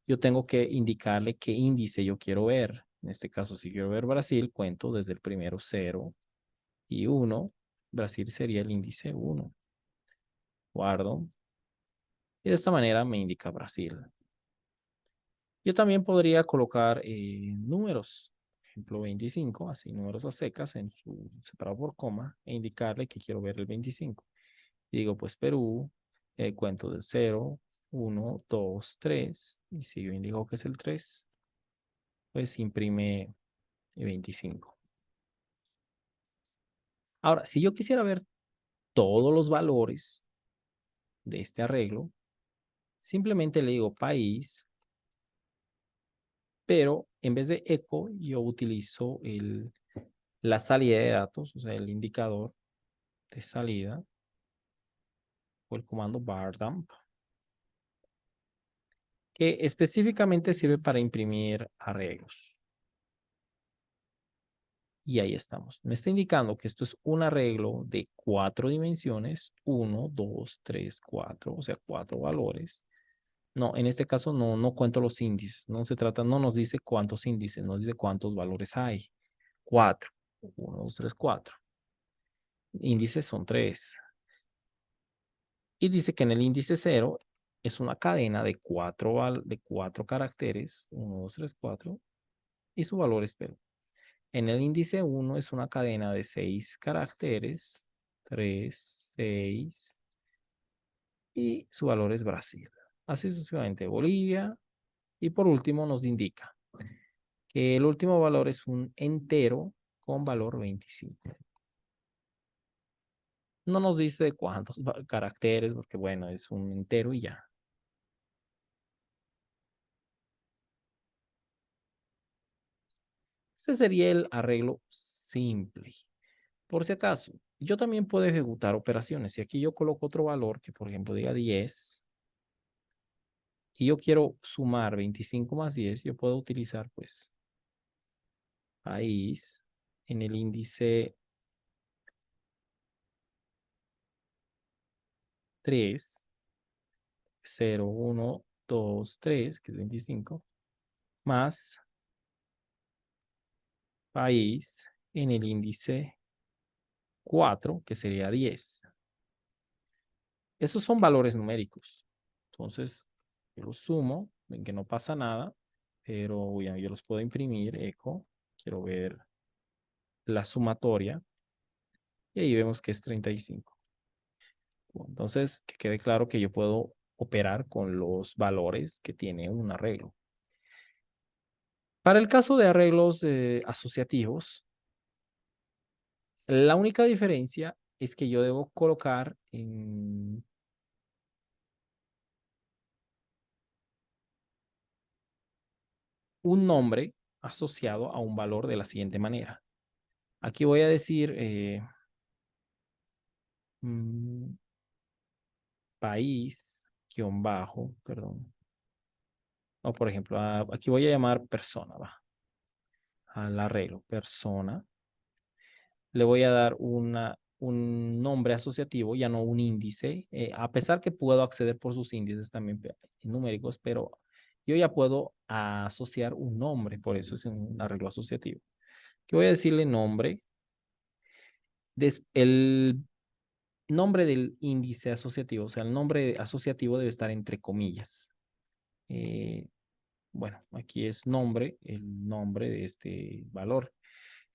yo tengo que indicarle qué índice yo quiero ver. En este caso, si quiero ver Brasil, cuento desde el primero 0 y 1. Brasil sería el índice 1. Guardo. Y de esta manera me indica Brasil. Yo también podría colocar números, por ejemplo 25, así números a secas en su separado por coma e indicarle que quiero ver el 25. Y digo, pues Perú, cuento del 0, 1, 2, 3, y si yo indico que es el 3, pues imprime 25. Ahora, si yo quisiera ver todos los valores de este arreglo, simplemente le digo país, pero en vez de eco, yo utilizo la salida de datos, o sea, el indicador de salida, o el comando bar dump, que específicamente sirve para imprimir arreglos. Y ahí estamos. Me está indicando que esto es un arreglo de 4 dimensiones, 1, 2, 3, 4, o sea, 4 valores. No, en este caso no cuento los índices, no nos dice cuántos índices, nos dice cuántos valores hay. 4, 1, 2, 3, 4. Índices son 3. Y dice que en el índice 0 es una cadena de 4 caracteres, 1, 2, 3, 4, y su valor es Perú. En el índice 1 es una cadena de 6 caracteres, 3, 6, y su valor es Brasil. Así sucesivamente Bolivia. Y por último nos indica que el último valor es un entero con valor 25. No nos dice cuántos caracteres, porque bueno, es un entero y ya. Este sería el arreglo simple. Por si acaso, yo también puedo ejecutar operaciones. Si aquí yo coloco otro valor que, por ejemplo, diga 10, y yo quiero sumar 25 más 10, yo puedo utilizar, pues, país en el índice 3, 0, 1, 2, 3, que es 25, más país en el índice 4, que sería 10. Esos son valores numéricos. Entonces, yo los sumo, ven que no pasa nada, pero ya yo los puedo imprimir, eco, quiero ver la sumatoria, y ahí vemos que es 35. Entonces, que quede claro que yo puedo operar con los valores que tiene un arreglo. Para el caso de arreglos asociativos, la única diferencia es que yo debo colocar un nombre asociado a un valor de la siguiente manera. Aquí voy a decir mm, país, guión bajo, perdón. O por ejemplo, aquí voy a llamar persona, va, al arreglo, persona. Le voy a dar un nombre asociativo, ya no un índice, a pesar que puedo acceder por sus índices también numéricos, pero yo ya puedo asociar un nombre, por eso es un arreglo asociativo. Que voy a decirle nombre. El nombre del índice asociativo, o sea, el nombre asociativo debe estar entre comillas. Eh, bueno, aquí es nombre, el nombre de este valor.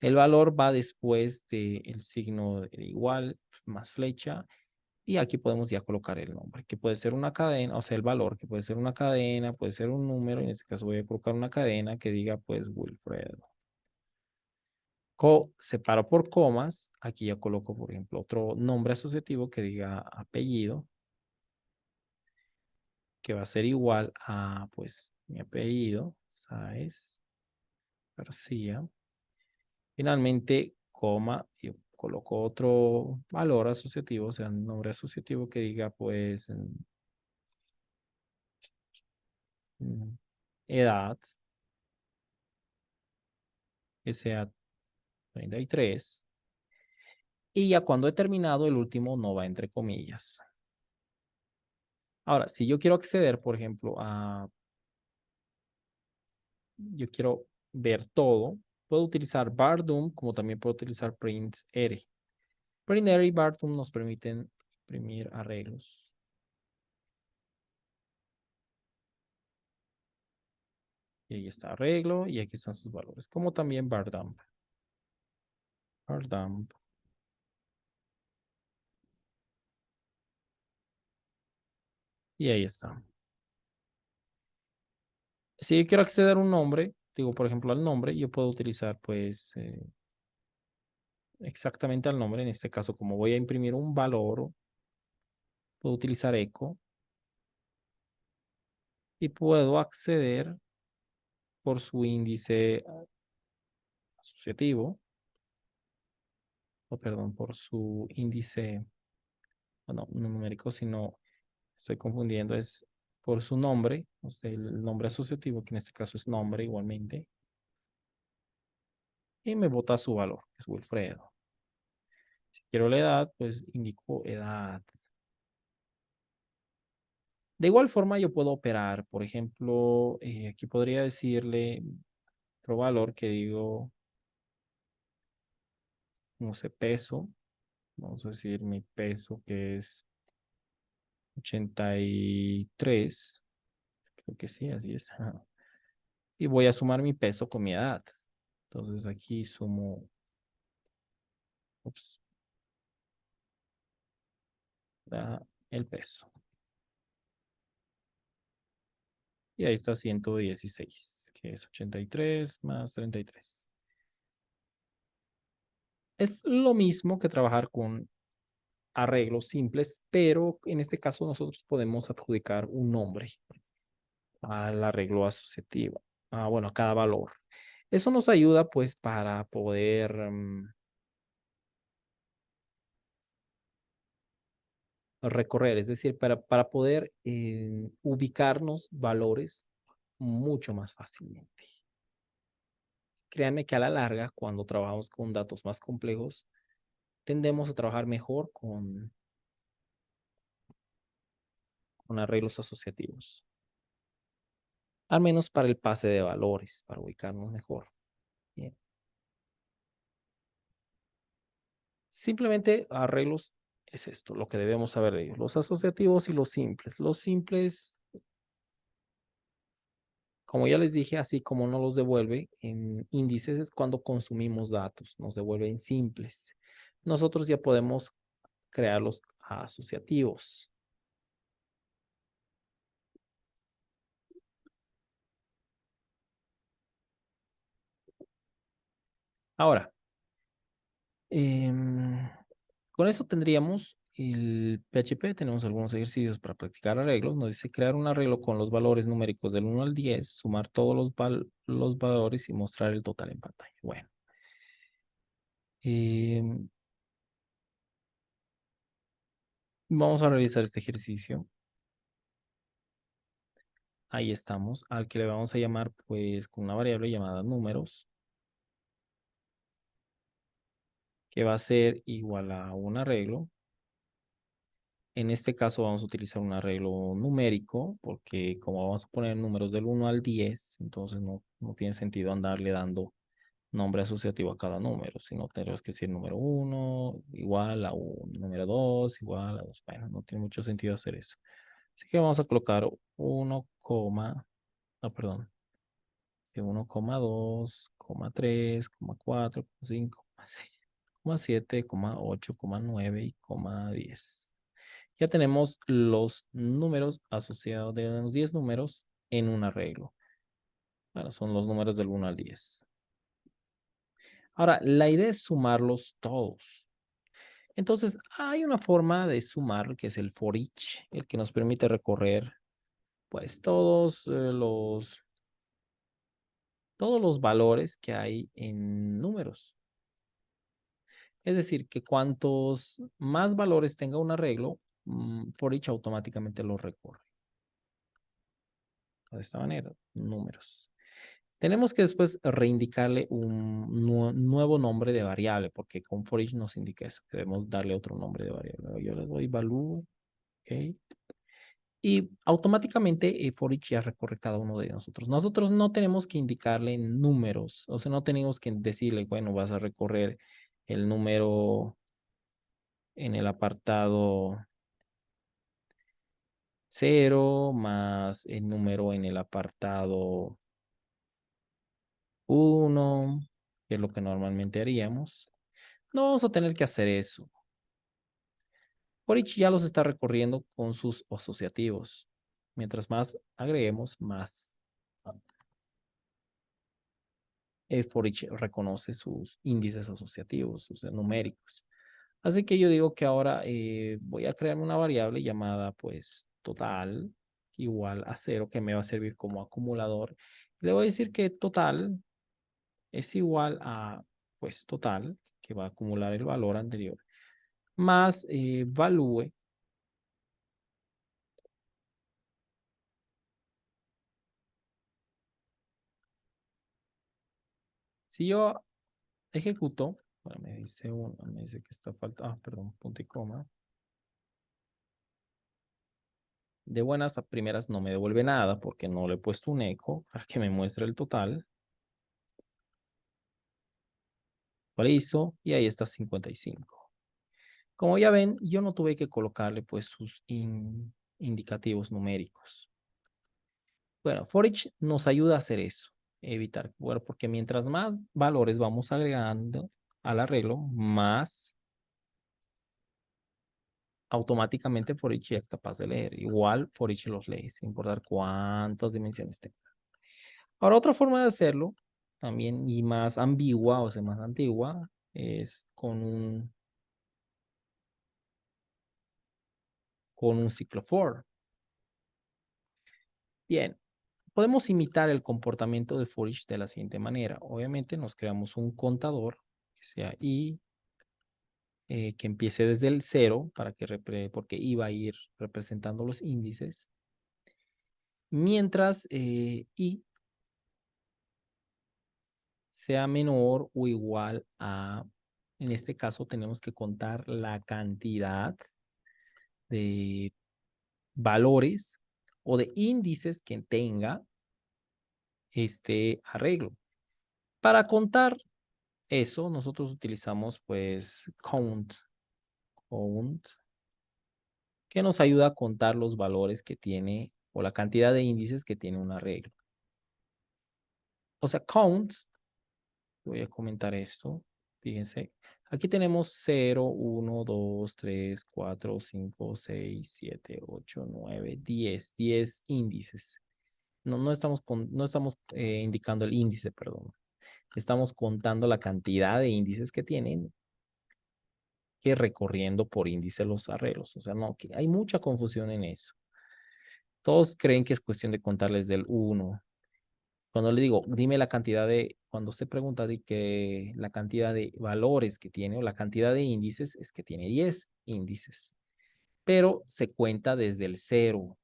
El valor va después del signo de igual más flecha y aquí podemos ya colocar el nombre, que puede ser una cadena, o sea, el valor, que puede ser una cadena, puede ser un número, en este caso voy a colocar una cadena que diga pues Wilfredo. Separo por comas, aquí ya coloco, por ejemplo, otro nombre asociativo que diga apellido, que va a ser igual a, pues, mi apellido, Sáez García. Finalmente, coma, yo coloco otro valor asociativo, o sea, un nombre asociativo que diga, pues, edad, que sea 33. Y ya cuando he terminado, el último no va entre comillas. Ahora, si yo quiero acceder, por ejemplo, yo quiero ver todo, puedo utilizar Bardum, como también puedo utilizar PrintR. PrintR y Bardum nos permiten imprimir arreglos. Y ahí está arreglo y aquí están sus valores, como también Bardump. Bardump. Y ahí está. Si yo quiero acceder a un nombre, digo, por ejemplo, al nombre, yo puedo utilizar, pues, exactamente al nombre. En este caso, como voy a imprimir un valor, puedo utilizar echo y puedo acceder por su índice asociativo, o perdón, por su índice, bueno, no numérico, sino estoy confundiendo, es por su nombre, o sea, el nombre asociativo, que en este caso es nombre igualmente, y me bota su valor, que es Wilfredo. Si quiero la edad, pues indico edad. De igual forma, yo puedo operar, por ejemplo, aquí podría decirle otro valor que digo, no sé, peso. Vamos a decir mi peso que es 83. Creo que sí, así es. Ajá. Y voy a sumar mi peso con mi edad. Entonces aquí sumo, ups, el peso. Y ahí está 116, que es 83 más 33. Es lo mismo que trabajar con arreglos simples, pero en este caso nosotros podemos adjudicar un nombre al arreglo asociativo. Bueno, a cada valor. Eso nos ayuda pues para poder recorrer, es decir, para poder ubicarnos valores mucho más fácilmente. Créanme que a la larga, cuando trabajamos con datos más complejos, tendemos a trabajar mejor con arreglos asociativos. Al menos para el pase de valores, para ubicarnos mejor. Bien. Simplemente arreglos es esto, lo que debemos saber de ellos. Los asociativos y los simples. Los simples, como ya les dije, así como no los devuelve en índices, es cuando consumimos datos, nos devuelven simples. Nosotros ya podemos crearlos asociativos. Ahora, con eso tendríamos el PHP, tenemos algunos ejercicios para practicar arreglos. Nos dice crear un arreglo con los valores numéricos del 1 al 10, sumar todos los valores y mostrar el total en pantalla. Bueno. Vamos a realizar este ejercicio. Ahí estamos, al que le vamos a llamar pues con una variable llamada números, que va a ser igual a un arreglo. En este caso vamos a utilizar un arreglo numérico, porque como vamos a poner números del 1 al 10, entonces no tiene sentido andarle dando nombre asociativo a cada número, sino tenemos que decir número 1 igual a 1, número 2 igual a 2. Bueno, no tiene mucho sentido hacer eso. Así que vamos a colocar 1, no, perdón, de 1,2, 3, 4, 5, 6, 7, 8, 9 y 10. Ya tenemos los números asociados de los 10 números en un arreglo. Bueno, son los números del 1 al 10. Ahora, la idea es sumarlos todos. Entonces, hay una forma de sumar que es el for each, el que nos permite recorrer pues todos los valores que hay en números. Es decir, que cuantos más valores tenga un arreglo, for each automáticamente lo recorre. De esta manera, números. Tenemos que después reindicarle un nuevo nombre de variable, porque con for each nos indica eso, que debemos darle otro nombre de variable. Yo le doy value, ok. Y automáticamente for each ya recorre cada uno de nosotros. Nosotros no tenemos que indicarle números, o sea, no tenemos que decirle, bueno, vas a recorrer el número en el apartado 0 más el número en el apartado 1, que es lo que normalmente haríamos. No vamos a tener que hacer eso. For each ya los está recorriendo con sus asociativos. Mientras más agreguemos, más for each reconoce sus índices asociativos, sus numéricos. Así que yo digo que ahora voy a crear una variable llamada pues total igual a 0, que me va a servir como acumulador. Le voy a decir que total es igual a pues total, que va a acumular el valor anterior, más value. Si yo ejecuto, bueno, me dice que está falta, perdón, punto y coma. De buenas a primeras no me devuelve nada porque no le he puesto un eco para que me muestre el total. Lo hizo y ahí está 55. Como ya ven, yo no tuve que colocarle pues sus indicativos numéricos. Bueno, for each nos ayuda a hacer eso, evitar, bueno, porque mientras más valores vamos agregando al arreglo, más automáticamente for each ya es capaz de leer. Igual for each los lee, sin importar cuántas dimensiones tenga. Ahora, otra forma de hacerlo, también y más ambigua, o sea, más antigua, es con un ciclo for. Bien, podemos imitar el comportamiento de for each de la siguiente manera. Obviamente nos creamos un contador que sea i, que empiece desde el 0, porque i va a ir representando los índices, mientras i sea menor o igual a, en este caso tenemos que contar la cantidad de valores o de índices que tenga este arreglo. Para contar eso, nosotros utilizamos pues count, que nos ayuda a contar los valores que tiene o la cantidad de índices que tiene un arreglo. O sea, count, voy a comentar esto, fíjense, Aquí tenemos 0, 1, 2, 3, 4, 5, 6, 7, 8, 9, 10. 10 índices. No estamos, no estamos indicando el índice, perdón. Estamos contando la cantidad de índices que tienen que recorriendo por índice los arreglos. O sea, no, que hay mucha confusión en eso. Todos creen que es cuestión de contarles del 1. Cuando le digo, dime la cantidad de, cuando se pregunta de que la cantidad de valores que tiene o la cantidad de índices, es que tiene 10 índices. Pero se cuenta desde el 0.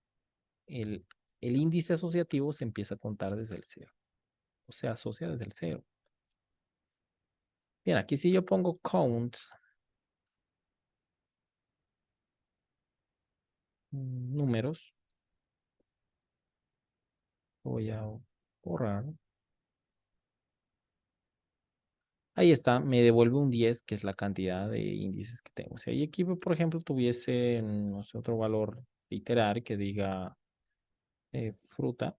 El, el índice asociativo se empieza a contar desde el 0. O sea, asocia desde el 0. Bien, aquí si yo pongo count, números, voy a borrar. Ahí está, me devuelve un 10, que es la cantidad de índices que tengo. Si aquí, por ejemplo, tuviese, no sé, otro valor literario que diga fruta,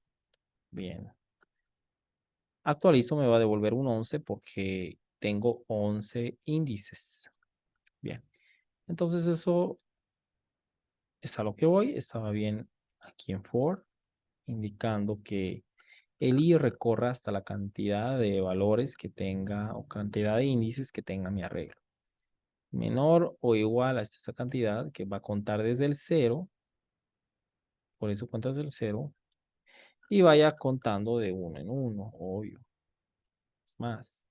bien. Actualizo, me va a devolver un 11 porque tengo 11 índices. Bien, entonces eso es a lo que voy. Estaba bien aquí en for, indicando que el i recorra hasta la cantidad de valores que tenga o cantidad de índices que tenga mi arreglo. Menor o igual a esta cantidad que va a contar desde el 0, por eso cuenta desde el 0, y vaya contando de 1 en 1, obvio. Es más.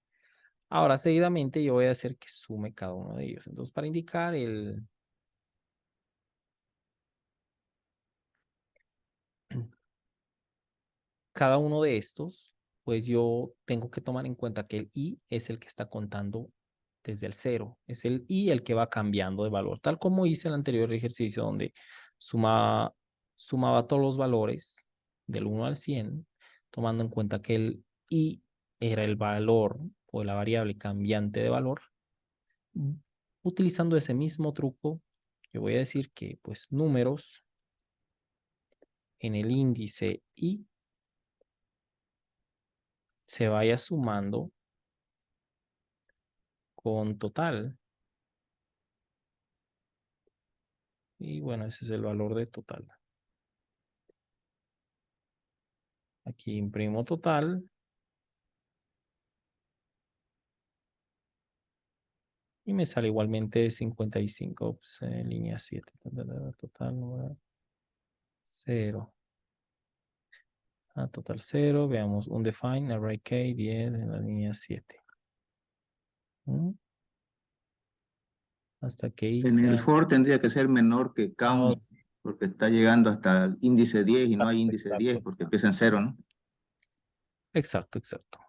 Ahora, seguidamente yo voy a hacer que sume cada uno de ellos. Entonces, para indicar cada uno de estos, pues yo tengo que tomar en cuenta que el i es el que está contando desde el 0. Es el i el que va cambiando de valor, tal como hice el anterior ejercicio donde sumaba todos los valores del 1 al 100, tomando en cuenta que el i era el valor o la variable cambiante de valor. Utilizando ese mismo truco, yo voy a decir que pues números en el índice i se vaya sumando con total. Y bueno, ese es el valor de total. Aquí imprimo total. Y me sale igualmente 55, pues, en línea 7. Total, 0. Total 0. Veamos, undefined, array k, 10 en la línea 7. Hasta que En hice... el for tendría que ser menor que Oh, count, porque está llegando hasta el índice 10 y no hay exacto, índice 10 exacto, porque exacto. empieza en 0, ¿no? Exacto, exacto.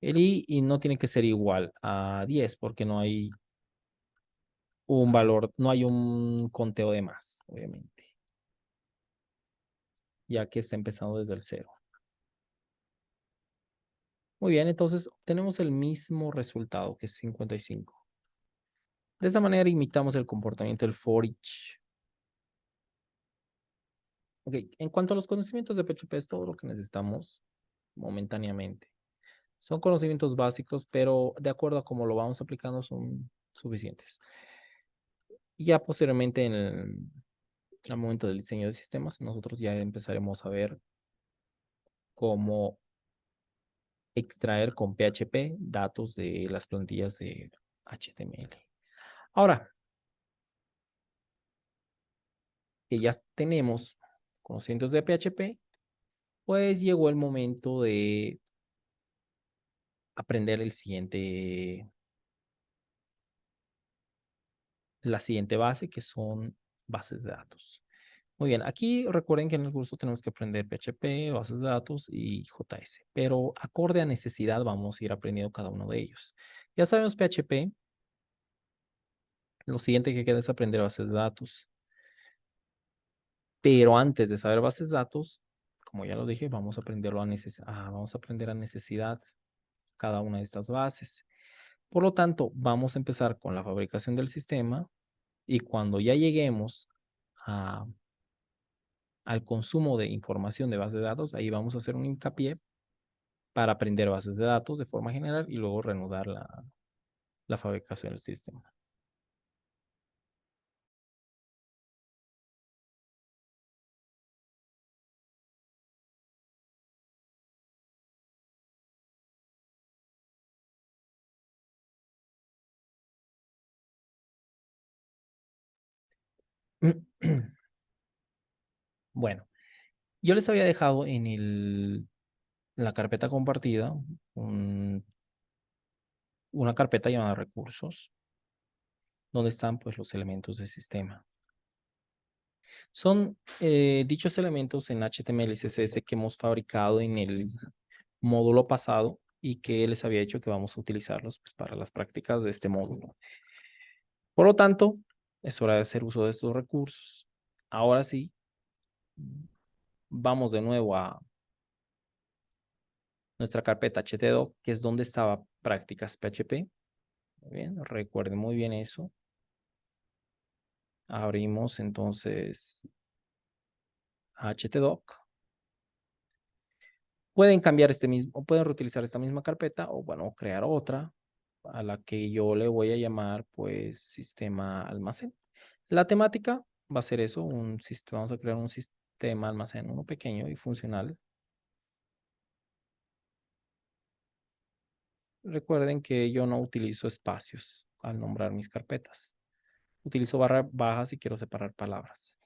El i no tiene que ser igual a 10 porque no hay un valor, no hay un conteo de más, obviamente, ya que está empezando desde el 0. Muy bien, entonces tenemos el mismo resultado que es 55. De esta manera imitamos el comportamiento del for each. Ok, en cuanto a los conocimientos de PHP es todo lo que necesitamos momentáneamente. Son conocimientos básicos, pero de acuerdo a cómo lo vamos aplicando son suficientes. Y ya posteriormente en el momento del diseño de sistemas, nosotros ya empezaremos a ver cómo extraer con PHP datos de las plantillas de HTML. Ahora que ya tenemos conocimientos de PHP, pues llegó el momento de aprender la siguiente base, que son bases de datos. Muy bien, aquí recuerden que en el curso tenemos que aprender PHP, bases de datos y JS, pero acorde a necesidad vamos a ir aprendiendo cada uno de ellos. Ya sabemos PHP, lo siguiente que queda es aprender bases de datos. Pero antes de saber bases de datos, como ya lo dije, vamos a vamos a aprender a necesidad cada una de estas bases. Por lo tanto, vamos a empezar con la fabricación del sistema y cuando ya lleguemos al consumo de información de bases de datos, ahí vamos a hacer un hincapié para aprender bases de datos de forma general y luego reanudar la fabricación del sistema. Bueno, yo les había dejado en la carpeta compartida una carpeta llamada recursos, donde están pues los elementos del sistema. Son dichos elementos en HTML y CSS que hemos fabricado en el módulo pasado y que les había dicho que vamos a utilizarlos pues, para las prácticas de este módulo. Por lo tanto, es hora de hacer uso de estos recursos. Ahora sí, vamos de nuevo a nuestra carpeta htdoc, que es donde estaba prácticas PHP. Muy bien, recuerden muy bien eso. Abrimos entonces htdoc. Pueden cambiar o pueden reutilizar esta misma carpeta o bueno, crear otra a la que yo le voy a llamar pues sistema almacén. La temática va a ser eso, vamos a crear un sistema almacén, uno pequeño y funcional. Recuerden que yo no utilizo espacios al nombrar mis carpetas. Utilizo barra baja si quiero separar palabras.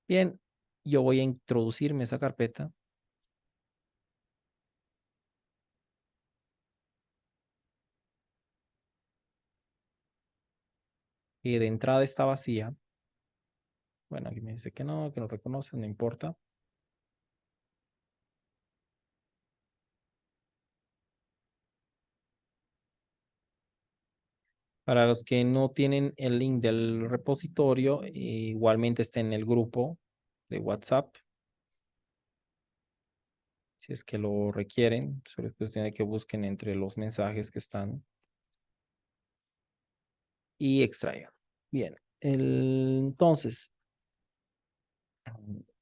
Bien, yo voy a introducirme esa carpeta. Y de entrada está vacía. Bueno, aquí me dice que no reconoce, no importa. Para los que no tienen el link del repositorio, igualmente está en el grupo de WhatsApp. Si es que lo requieren, solo es cuestión de que busquen entre los mensajes que están y extraigan. Bien, entonces,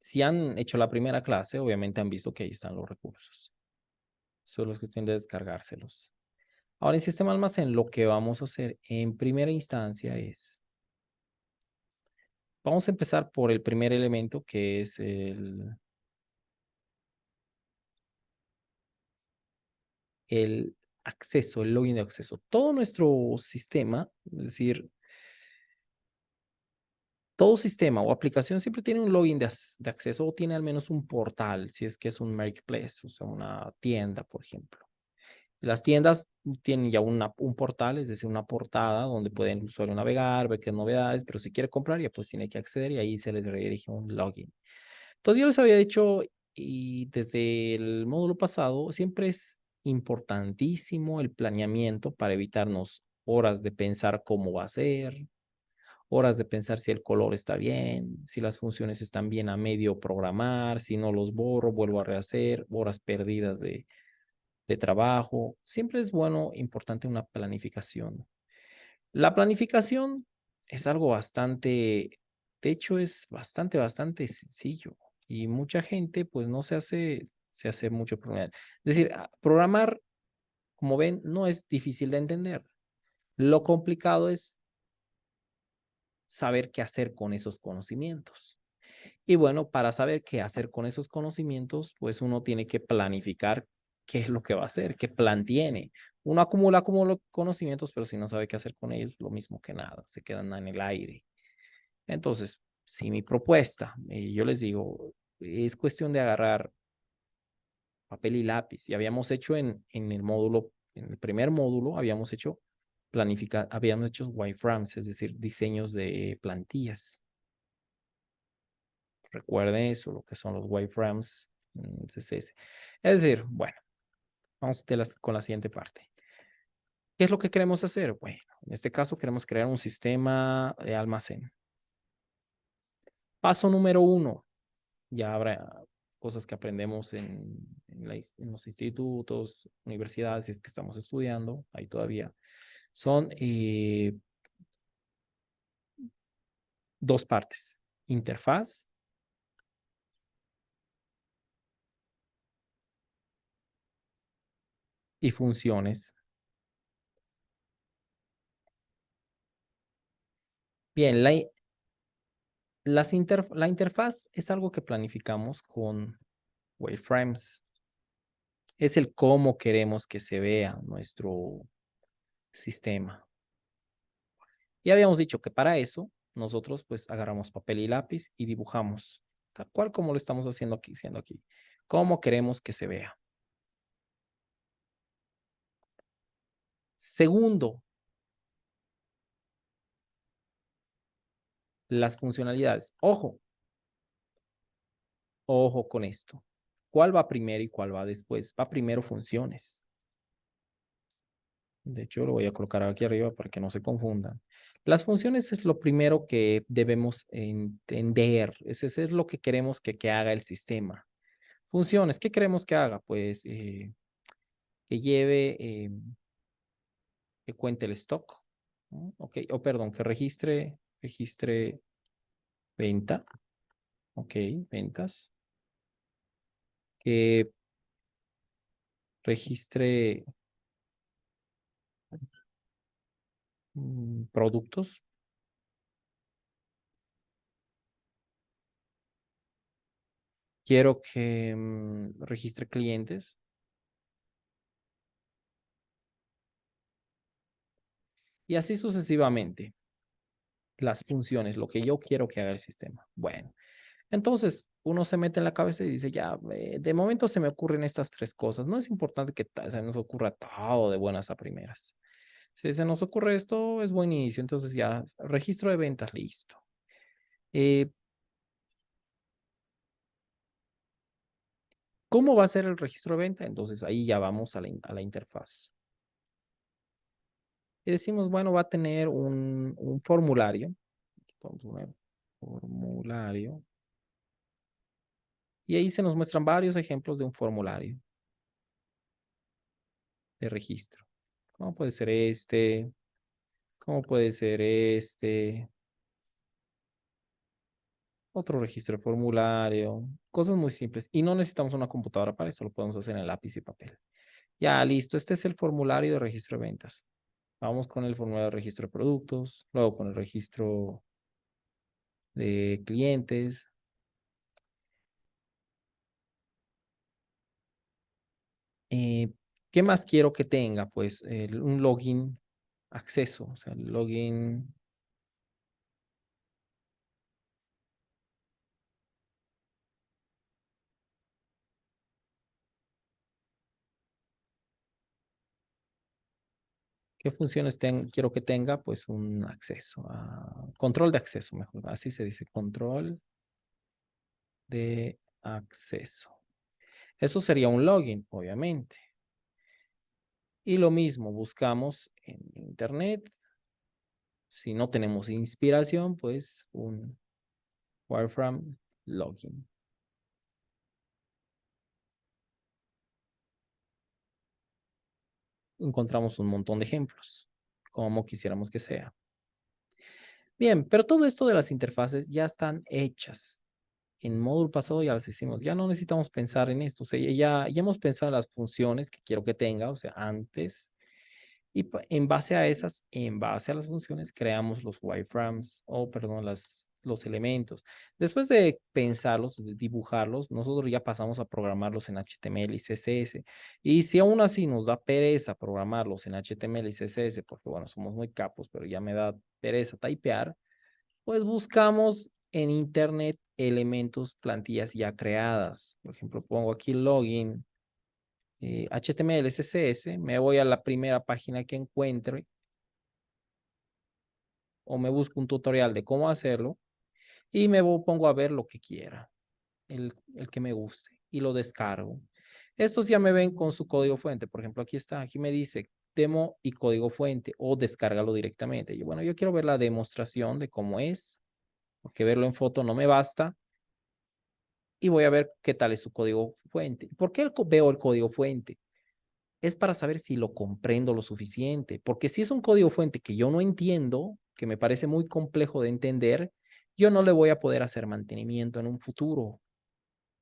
si han hecho la primera clase, obviamente han visto que ahí están los recursos. Solo es cuestión de descargárselos. Ahora en sistema almacén, lo que vamos a hacer en primera instancia es, vamos a empezar por el primer elemento que es el acceso, el login de acceso. Todo nuestro sistema, es decir, todo sistema o aplicación siempre tiene un login de acceso o tiene al menos un portal, si es que es un marketplace, o sea, una tienda, por ejemplo. Las tiendas tienen ya un portal, es decir, una portada donde pueden el usuario navegar, ver qué novedades, pero si quiere comprar ya pues tiene que acceder y ahí se le redirige un login. Entonces yo les había dicho y desde el módulo pasado siempre es importantísimo el planeamiento para evitarnos horas de pensar cómo va a ser, horas de pensar si el color está bien, si las funciones están bien a medio programar, si no los borro, vuelvo a rehacer, horas perdidas de trabajo. Siempre es bueno, importante una planificación. La planificación es algo bastante, de hecho es bastante sencillo y mucha gente pues no se hace mucho problema. Es decir, programar, como ven, no es difícil de entender. Lo complicado es saber qué hacer con esos conocimientos. Y bueno, para saber qué hacer con esos conocimientos, pues uno tiene que planificar qué es lo que va a hacer, qué plan tiene. Uno acumula conocimientos, pero si no sabe qué hacer con ellos, lo mismo que nada, se quedan en el aire. Entonces, si mi propuesta, yo les digo, es cuestión de agarrar papel y lápiz. Y habíamos hecho en el módulo, en el primer módulo, habíamos hecho wireframes, es decir, diseños de plantillas. Recuerden eso, lo que son los wireframes en CSS. Es decir, bueno, vamos con la siguiente parte. ¿Qué es lo que queremos hacer? Bueno, en este caso queremos crear un sistema de almacén. Paso número 1. Ya habrá cosas que aprendemos en los institutos, universidades, si es que estamos estudiando, ahí todavía. Son dos partes, interfaz y funciones. Bien, la interfaz es algo que planificamos con wireframes. Es el cómo queremos que se vea nuestro sistema. Y habíamos dicho que para eso nosotros pues agarramos papel y lápiz y dibujamos, tal cual como lo estamos haciendo aquí. Cómo queremos que se vea. Segundo, las funcionalidades. Ojo con esto. ¿Cuál va primero y cuál va después? Va primero funciones. De hecho, lo voy a colocar aquí arriba para que no se confundan. Las funciones es lo primero que debemos entender. Ese es lo que queremos que haga el sistema. Funciones, ¿qué queremos que haga? Pues que lleve, que cuente el stock, ¿no? Ok, perdón, que registre venta. Ok, ventas. Que registre productos. Quiero que registre clientes. Y así sucesivamente. Las funciones, lo que yo quiero que haga el sistema. Bueno, entonces uno se mete en la cabeza y dice, ya, de momento se me ocurren estas tres cosas. No es importante que se nos ocurra todo de buenas a primeras. Si se nos ocurre esto, es buen inicio. Entonces ya, registro de ventas, listo. Eh, ¿Cómo va a ser el registro de venta? Entonces ahí ya vamos a la interfaz. Y decimos, bueno, va a tener un formulario. Vamos a poner formulario. Y ahí se nos muestran varios ejemplos de un formulario de registro. ¿Cómo puede ser este? ¿Cómo puede ser este? Otro registro de formulario. Cosas muy simples. Y no necesitamos una computadora para eso, lo podemos hacer en lápiz y papel. Ya, listo. Este es el formulario de registro de ventas. Vamos con el formulario de registro de productos, luego con el registro de clientes. Eh, ¿Qué más quiero que tenga? Pues un login acceso, o sea, el login. ¿Qué funciones quiero que tenga? Pues un acceso, control de acceso, mejor. Así se dice, control de acceso. Eso sería un login, obviamente. Y lo mismo, buscamos en Internet. Si no tenemos inspiración, pues un wireframe login. Encontramos un montón de ejemplos, como quisiéramos que sea. Bien, pero todo esto de las interfaces ya están hechas. En módulo pasado ya las hicimos. Ya no necesitamos pensar en esto. O sea, ya hemos pensado en las funciones que quiero que tenga, o sea, antes. Y en base a esas, en base a las funciones, creamos los wireframes, o perdón, los elementos. Después de pensarlos, de dibujarlos, nosotros ya pasamos a programarlos en HTML y CSS. Y si aún así nos da pereza programarlos en HTML y CSS, porque bueno, somos muy capos, pero ya me da pereza typear, pues buscamos en Internet elementos, plantillas ya creadas. Por ejemplo, pongo aquí login, HTML, CSS, me voy a la primera página que encuentre o me busco un tutorial de cómo hacerlo y pongo a ver lo que quiera, el que me guste y lo descargo. Estos ya me ven con su código fuente. Por ejemplo, aquí está, aquí me dice demo y código fuente o descárgalo directamente. Y bueno, yo quiero ver la demostración de cómo es, porque verlo en foto no me basta. Y voy a ver qué tal es su código fuente. ¿Por qué veo el código fuente? Es para saber si lo comprendo lo suficiente, porque si es un código fuente que yo no entiendo, que me parece muy complejo de entender, yo no le voy a poder hacer mantenimiento en un futuro.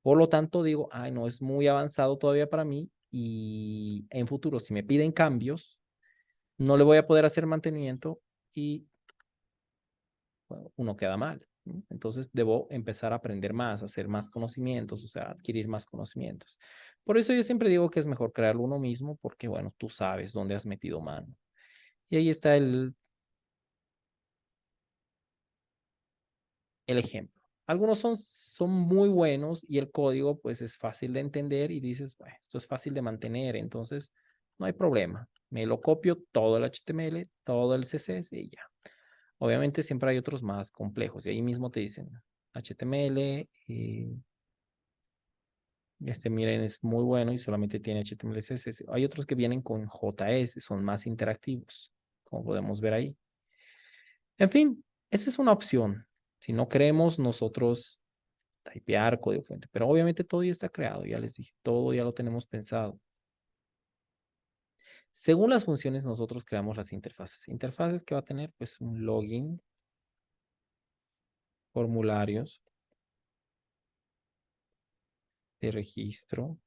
Por lo tanto, digo, ay, no, es muy avanzado todavía para mí y en futuro, si me piden cambios, no le voy a poder hacer mantenimiento y bueno, uno queda mal, ¿no? Entonces debo empezar a aprender más, a hacer más conocimientos, o sea, adquirir más conocimientos. Por eso yo siempre digo que es mejor crearlo uno mismo porque, bueno, tú sabes dónde has metido mano. Y ahí está el ejemplo. Algunos son muy buenos y el código pues es fácil de entender y dices, bueno, esto es fácil de mantener, entonces no hay problema. Me lo copio todo el HTML, todo el CSS y ya. Obviamente siempre hay otros más complejos y ahí mismo te dicen HTML, este miren es muy bueno y solamente tiene HTML, CSS. Hay otros que vienen con JS, son más interactivos, como podemos ver ahí. En fin, esa es una opción. Si no queremos nosotros typear código fuente, pero obviamente todo ya está creado, ya les dije, todo ya lo tenemos pensado. Según las funciones, nosotros creamos las interfaces. Interfaces que va a tener, pues, un login, formularios de registro.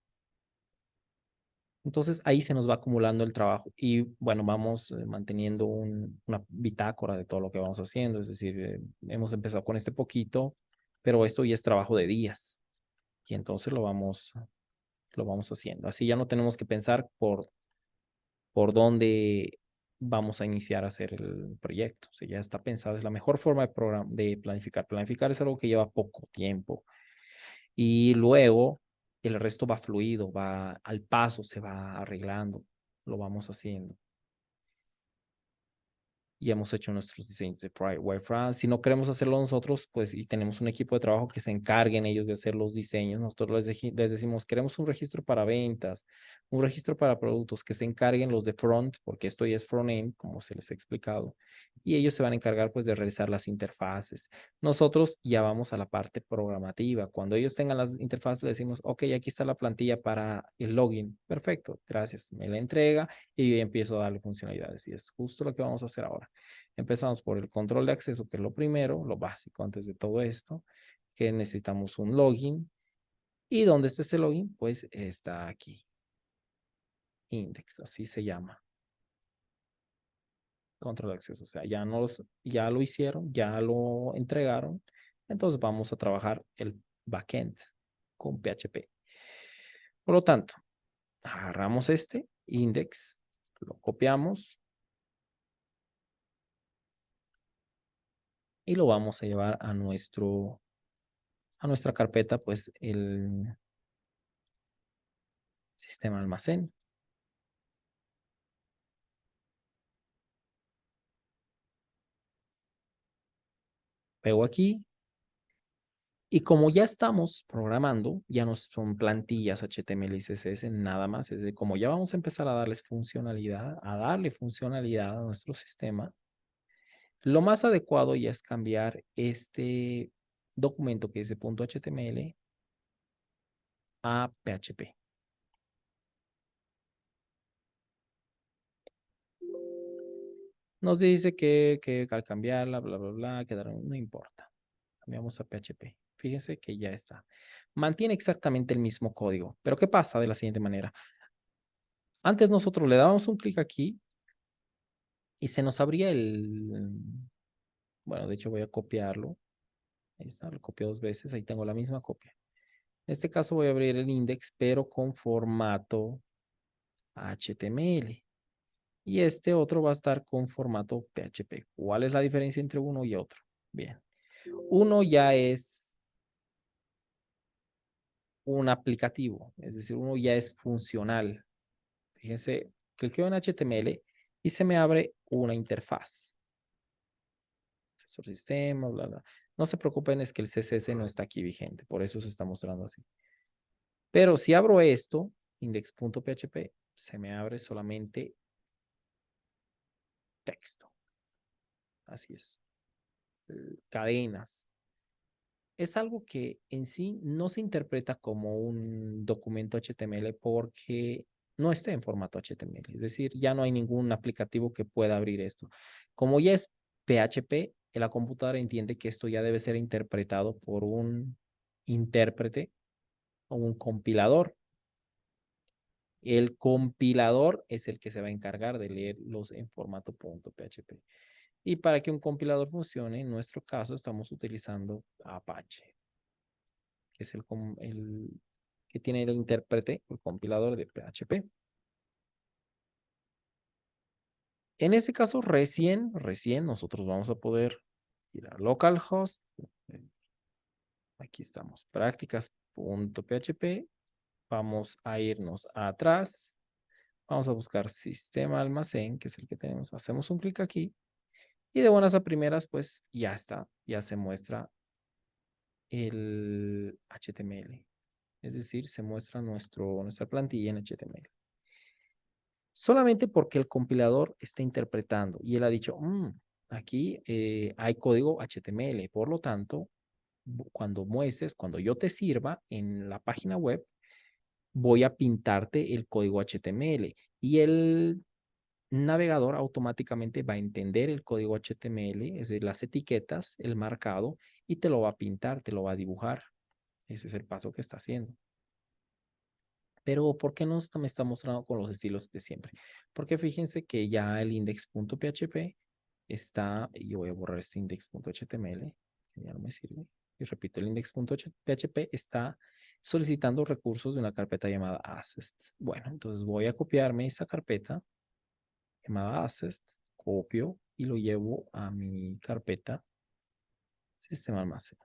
Entonces ahí se nos va acumulando el trabajo y bueno, vamos manteniendo una bitácora de todo lo que vamos haciendo. Es decir, hemos empezado con este poquito, pero esto ya es trabajo de días y entonces lo vamos haciendo. Así ya no tenemos que pensar por dónde vamos a iniciar a hacer el proyecto. O sea, ya está pensado, es la mejor forma de planificar. Planificar es algo que lleva poco tiempo y luego el resto va fluido, va al paso, se va arreglando, lo vamos haciendo. Y hemos hecho nuestros diseños de wireframes. Si no queremos hacerlo nosotros, pues y tenemos un equipo de trabajo que se encarguen ellos de hacer los diseños. Nosotros les decimos, queremos un registro para ventas, un registro para productos, que se encarguen los de front, porque esto ya es front-end, como se les ha explicado. Y ellos se van a encargar pues de realizar las interfaces. Nosotros ya vamos a la parte programativa. Cuando ellos tengan las interfaces, le decimos, ok, aquí está la plantilla para el login. Perfecto, gracias. Me la entrega y yo empiezo a darle funcionalidades. Y es justo lo que vamos a hacer ahora. Empezamos por el control de acceso, que es lo primero, lo básico antes de todo esto, que necesitamos un login. ¿Y dónde está ese login? Pues está aquí. Index, así se llama. Control de acceso. O sea, ya lo hicieron, ya lo entregaron. Entonces vamos a trabajar el backend con PHP. Por lo tanto, agarramos este index, lo copiamos y lo vamos a llevar a nuestra carpeta, pues el sistema almacén. Pego aquí y como ya estamos programando, ya no son plantillas HTML y CSS, nada más. Es de como ya vamos a empezar a darle funcionalidad a nuestro sistema, lo más adecuado ya es cambiar este documento que dice .html a PHP. Nos dice que al cambiarla, bla, bla, bla, quedaron, no importa. Cambiamos a PHP. Fíjense que ya está. Mantiene exactamente el mismo código. Pero ¿qué pasa de la siguiente manera? Antes nosotros le dábamos un clic aquí y se nos abría bueno, de hecho voy a copiarlo. Ahí está, lo copio 2 veces. Ahí tengo la misma copia. En este caso voy a abrir el index, pero con formato HTML. Y este otro va a estar con formato PHP. ¿Cuál es la diferencia entre uno y otro? Bien. Uno ya es un aplicativo, es decir, uno ya es funcional. Fíjense, cliqueo en HTML y se me abre una interfaz. Sensor sistema, bla, bla. No se preocupen, es que el CSS no está aquí vigente, por eso se está mostrando así. Pero si abro esto, index.php, se me abre solamente texto. Así es. Cadenas. Es algo que en sí no se interpreta como un documento HTML porque no está en formato HTML. Es decir, ya no hay ningún aplicativo que pueda abrir esto. Como ya es PHP, la computadora entiende que esto ya debe ser interpretado por un intérprete o un compilador. El compilador es el que se va a encargar de leerlos en formato .php. Y para que un compilador funcione, en nuestro caso estamos utilizando Apache, que es el que tiene el intérprete, el compilador de PHP. En este caso, recién nosotros vamos a poder ir a localhost. Aquí estamos, prácticas.php. Vamos a irnos atrás. Vamos a buscar sistema almacén, que es el que tenemos. Hacemos un clic aquí. Y de buenas a primeras, pues ya está. Ya se muestra el HTML. Es decir, se muestra nuestra plantilla en HTML. Solamente porque el compilador está interpretando y él ha dicho, aquí hay código HTML. Por lo tanto, cuando yo te sirva en la página web, voy a pintarte el código HTML y el navegador automáticamente va a entender el código HTML, es decir, las etiquetas, el marcado, y te lo va a pintar, te lo va a dibujar. Ese es el paso que está haciendo. Pero ¿por qué no me está mostrando con los estilos de siempre? Porque fíjense que ya el index.php está, y yo voy a borrar este index.html, que ya no me sirve. Y repito, el index.php está solicitando recursos de una carpeta llamada assets. Bueno, entonces voy a copiarme esa carpeta llamada assets, copio y lo llevo a mi carpeta sistema almacén.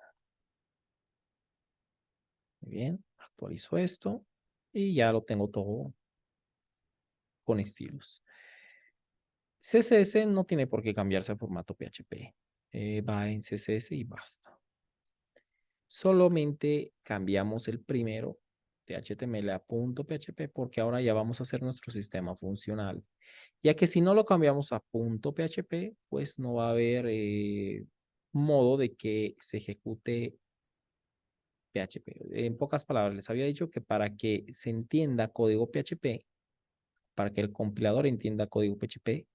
Muy bien, actualizo esto y ya lo tengo todo con estilos. CSS no tiene por qué cambiarse a formato PHP. Va en CSS y basta. Solamente cambiamos el primero de HTML a .php porque ahora ya vamos a hacer nuestro sistema funcional. Ya que si no lo cambiamos a .php, pues no va a haber modo de que se ejecute PHP. En pocas palabras, les había dicho que para que se entienda código PHP, para que el compilador entienda código PHP,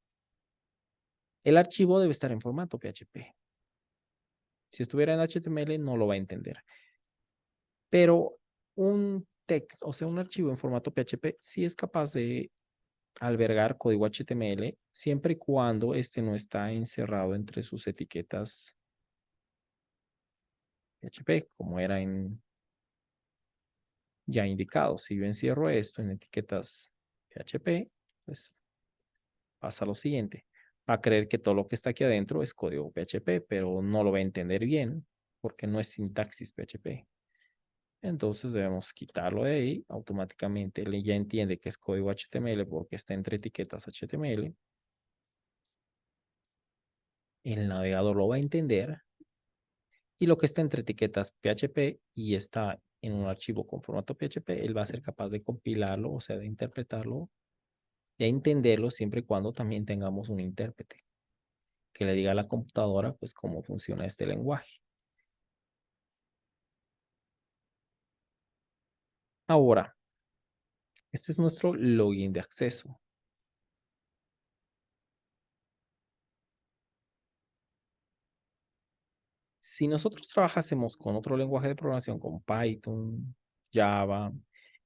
el archivo debe estar en formato PHP. Si estuviera en HTML, no lo va a entender. Pero un texto, o sea, un archivo en formato PHP, sí es capaz de albergar código HTML siempre y cuando este no está encerrado entre sus etiquetas PHP, como era ya indicado. Si yo encierro esto en etiquetas PHP, pues pasa lo siguiente. Va a creer que todo lo que está aquí adentro es código PHP, pero no lo va a entender bien porque no es sintaxis PHP. Entonces debemos quitarlo de ahí. Automáticamente él ya entiende que es código HTML porque está entre etiquetas HTML. El navegador lo va a entender. Y lo que está entre etiquetas PHP y está en un archivo con formato PHP, él va a ser capaz de compilarlo, o sea, de interpretarlo y a entenderlo siempre y cuando también tengamos un intérprete que le diga a la computadora, pues, cómo funciona este lenguaje. Ahora, este es nuestro login de acceso. Si nosotros trabajásemos con otro lenguaje de programación, con Python, Java,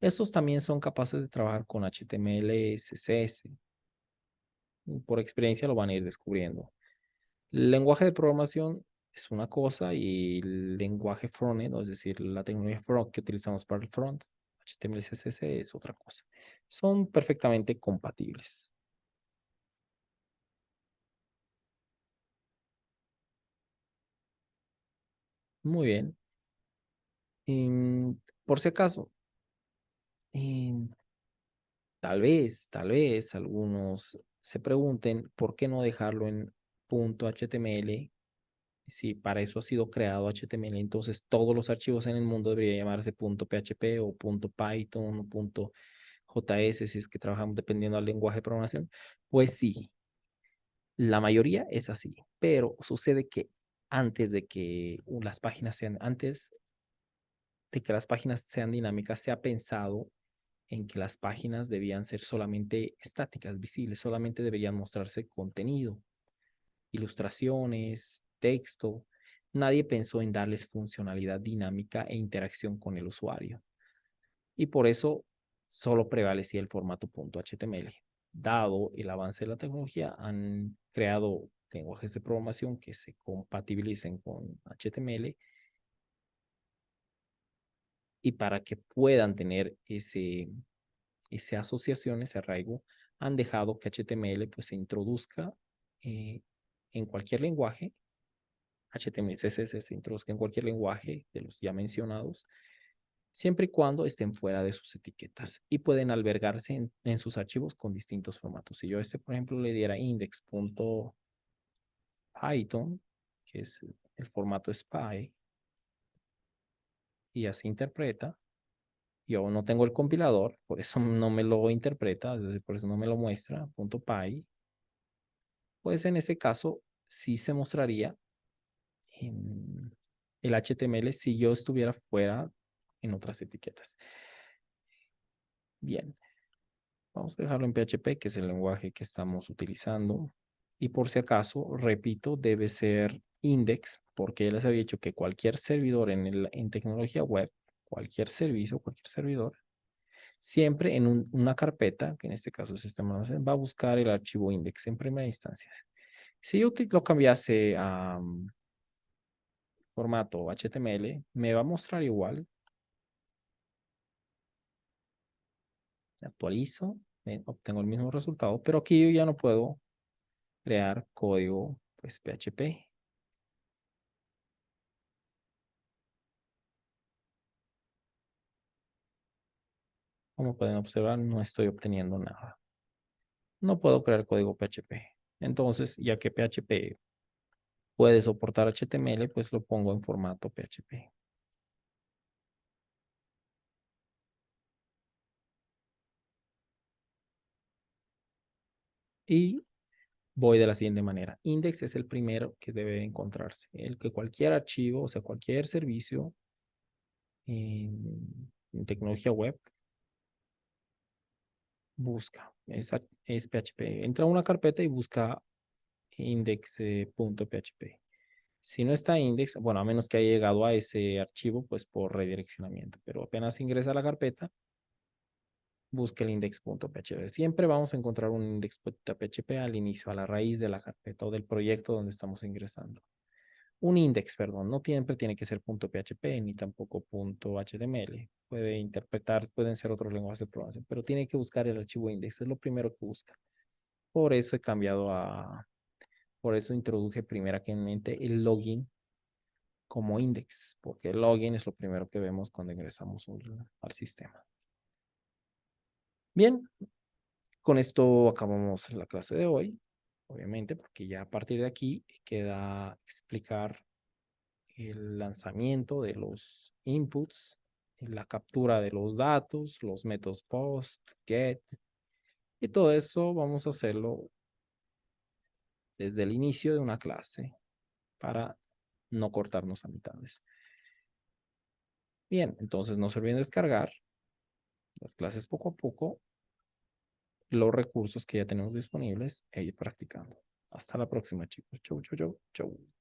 estos también son capaces de trabajar con HTML, CSS. Por experiencia lo van a ir descubriendo. El lenguaje de programación es una cosa y el lenguaje frontend, es decir, la tecnología front que utilizamos para el front, HTML, CSS, es otra cosa. Son perfectamente compatibles. Muy bien. Por si acaso, em, tal vez algunos se pregunten por qué no dejarlo en .html. Si para eso ha sido creado HTML, entonces todos los archivos en el mundo deberían llamarse .php o .python o .js si es que trabajamos dependiendo del lenguaje de programación. Pues sí, la mayoría es así, pero sucede que antes de que las páginas sean dinámicas, se ha pensado en que las páginas debían ser solamente estáticas, visibles, solamente deberían mostrarse contenido, ilustraciones, texto. Nadie pensó en darles funcionalidad dinámica e interacción con el usuario. Y por eso solo prevalecía el formato .html. Dado el avance de la tecnología, han creado lenguajes de programación que se compatibilicen con HTML y para que puedan tener esa asociación, ese arraigo, han dejado que HTML pues, se introduzca en cualquier lenguaje. HTML, CSS se introduzca en cualquier lenguaje de los ya mencionados, siempre y cuando estén fuera de sus etiquetas y pueden albergarse en sus archivos con distintos formatos. Si yo por ejemplo, le diera index.python, que es el formato SPY, y así interpreta, yo no tengo el compilador, por eso no me lo interpreta, es decir, por eso no me lo muestra, .py, pues en ese caso sí se mostraría en el HTML si yo estuviera fuera en otras etiquetas. Bien, vamos a dejarlo en PHP, que es el lenguaje que estamos utilizando. Y por si acaso, repito, debe ser index, porque ya les había dicho que cualquier servidor en tecnología web, cualquier servicio, cualquier servidor, siempre en una carpeta, que en este caso es sistema almacén, va a buscar el archivo index en primera instancia. Si yo lo cambiase a formato HTML, me va a mostrar igual. Actualizo, obtengo el mismo resultado, pero aquí yo ya no puedo crear código pues, PHP. Como pueden observar, no estoy obteniendo nada. No puedo crear código PHP. Entonces, ya que PHP puede soportar HTML, pues lo pongo en formato PHP. Y voy de la siguiente manera. Index es el primero que debe encontrarse. El que cualquier archivo, o sea, cualquier servicio en tecnología web busca. Es PHP. Entra a una carpeta y busca index.php. Si no está index, bueno, a menos que haya llegado a ese archivo, pues por redireccionamiento, pero apenas ingresa a la carpeta, busque el index.php. Siempre vamos a encontrar un index.php al inicio, a la raíz de la carpeta o del proyecto donde estamos ingresando. Un index, perdón, no siempre tiene que ser .php ni tampoco .html. Puede interpretar, pueden ser otros lenguajes de programación, pero tiene que buscar el archivo index, es lo primero que busca. Por eso he cambiado por eso introduje primeramente el login como index, porque el login es lo primero que vemos cuando ingresamos al sistema. Bien, con esto acabamos la clase de hoy, obviamente, porque ya a partir de aquí queda explicar el lanzamiento de los inputs, la captura de los datos, los métodos post, get, y todo eso vamos a hacerlo desde el inicio de una clase para no cortarnos a mitades. Bien, entonces no se olviden descargar las clases poco a poco, los recursos que ya tenemos disponibles e ir practicando. Hasta la próxima, chicos. Chau, chau, chau, chau.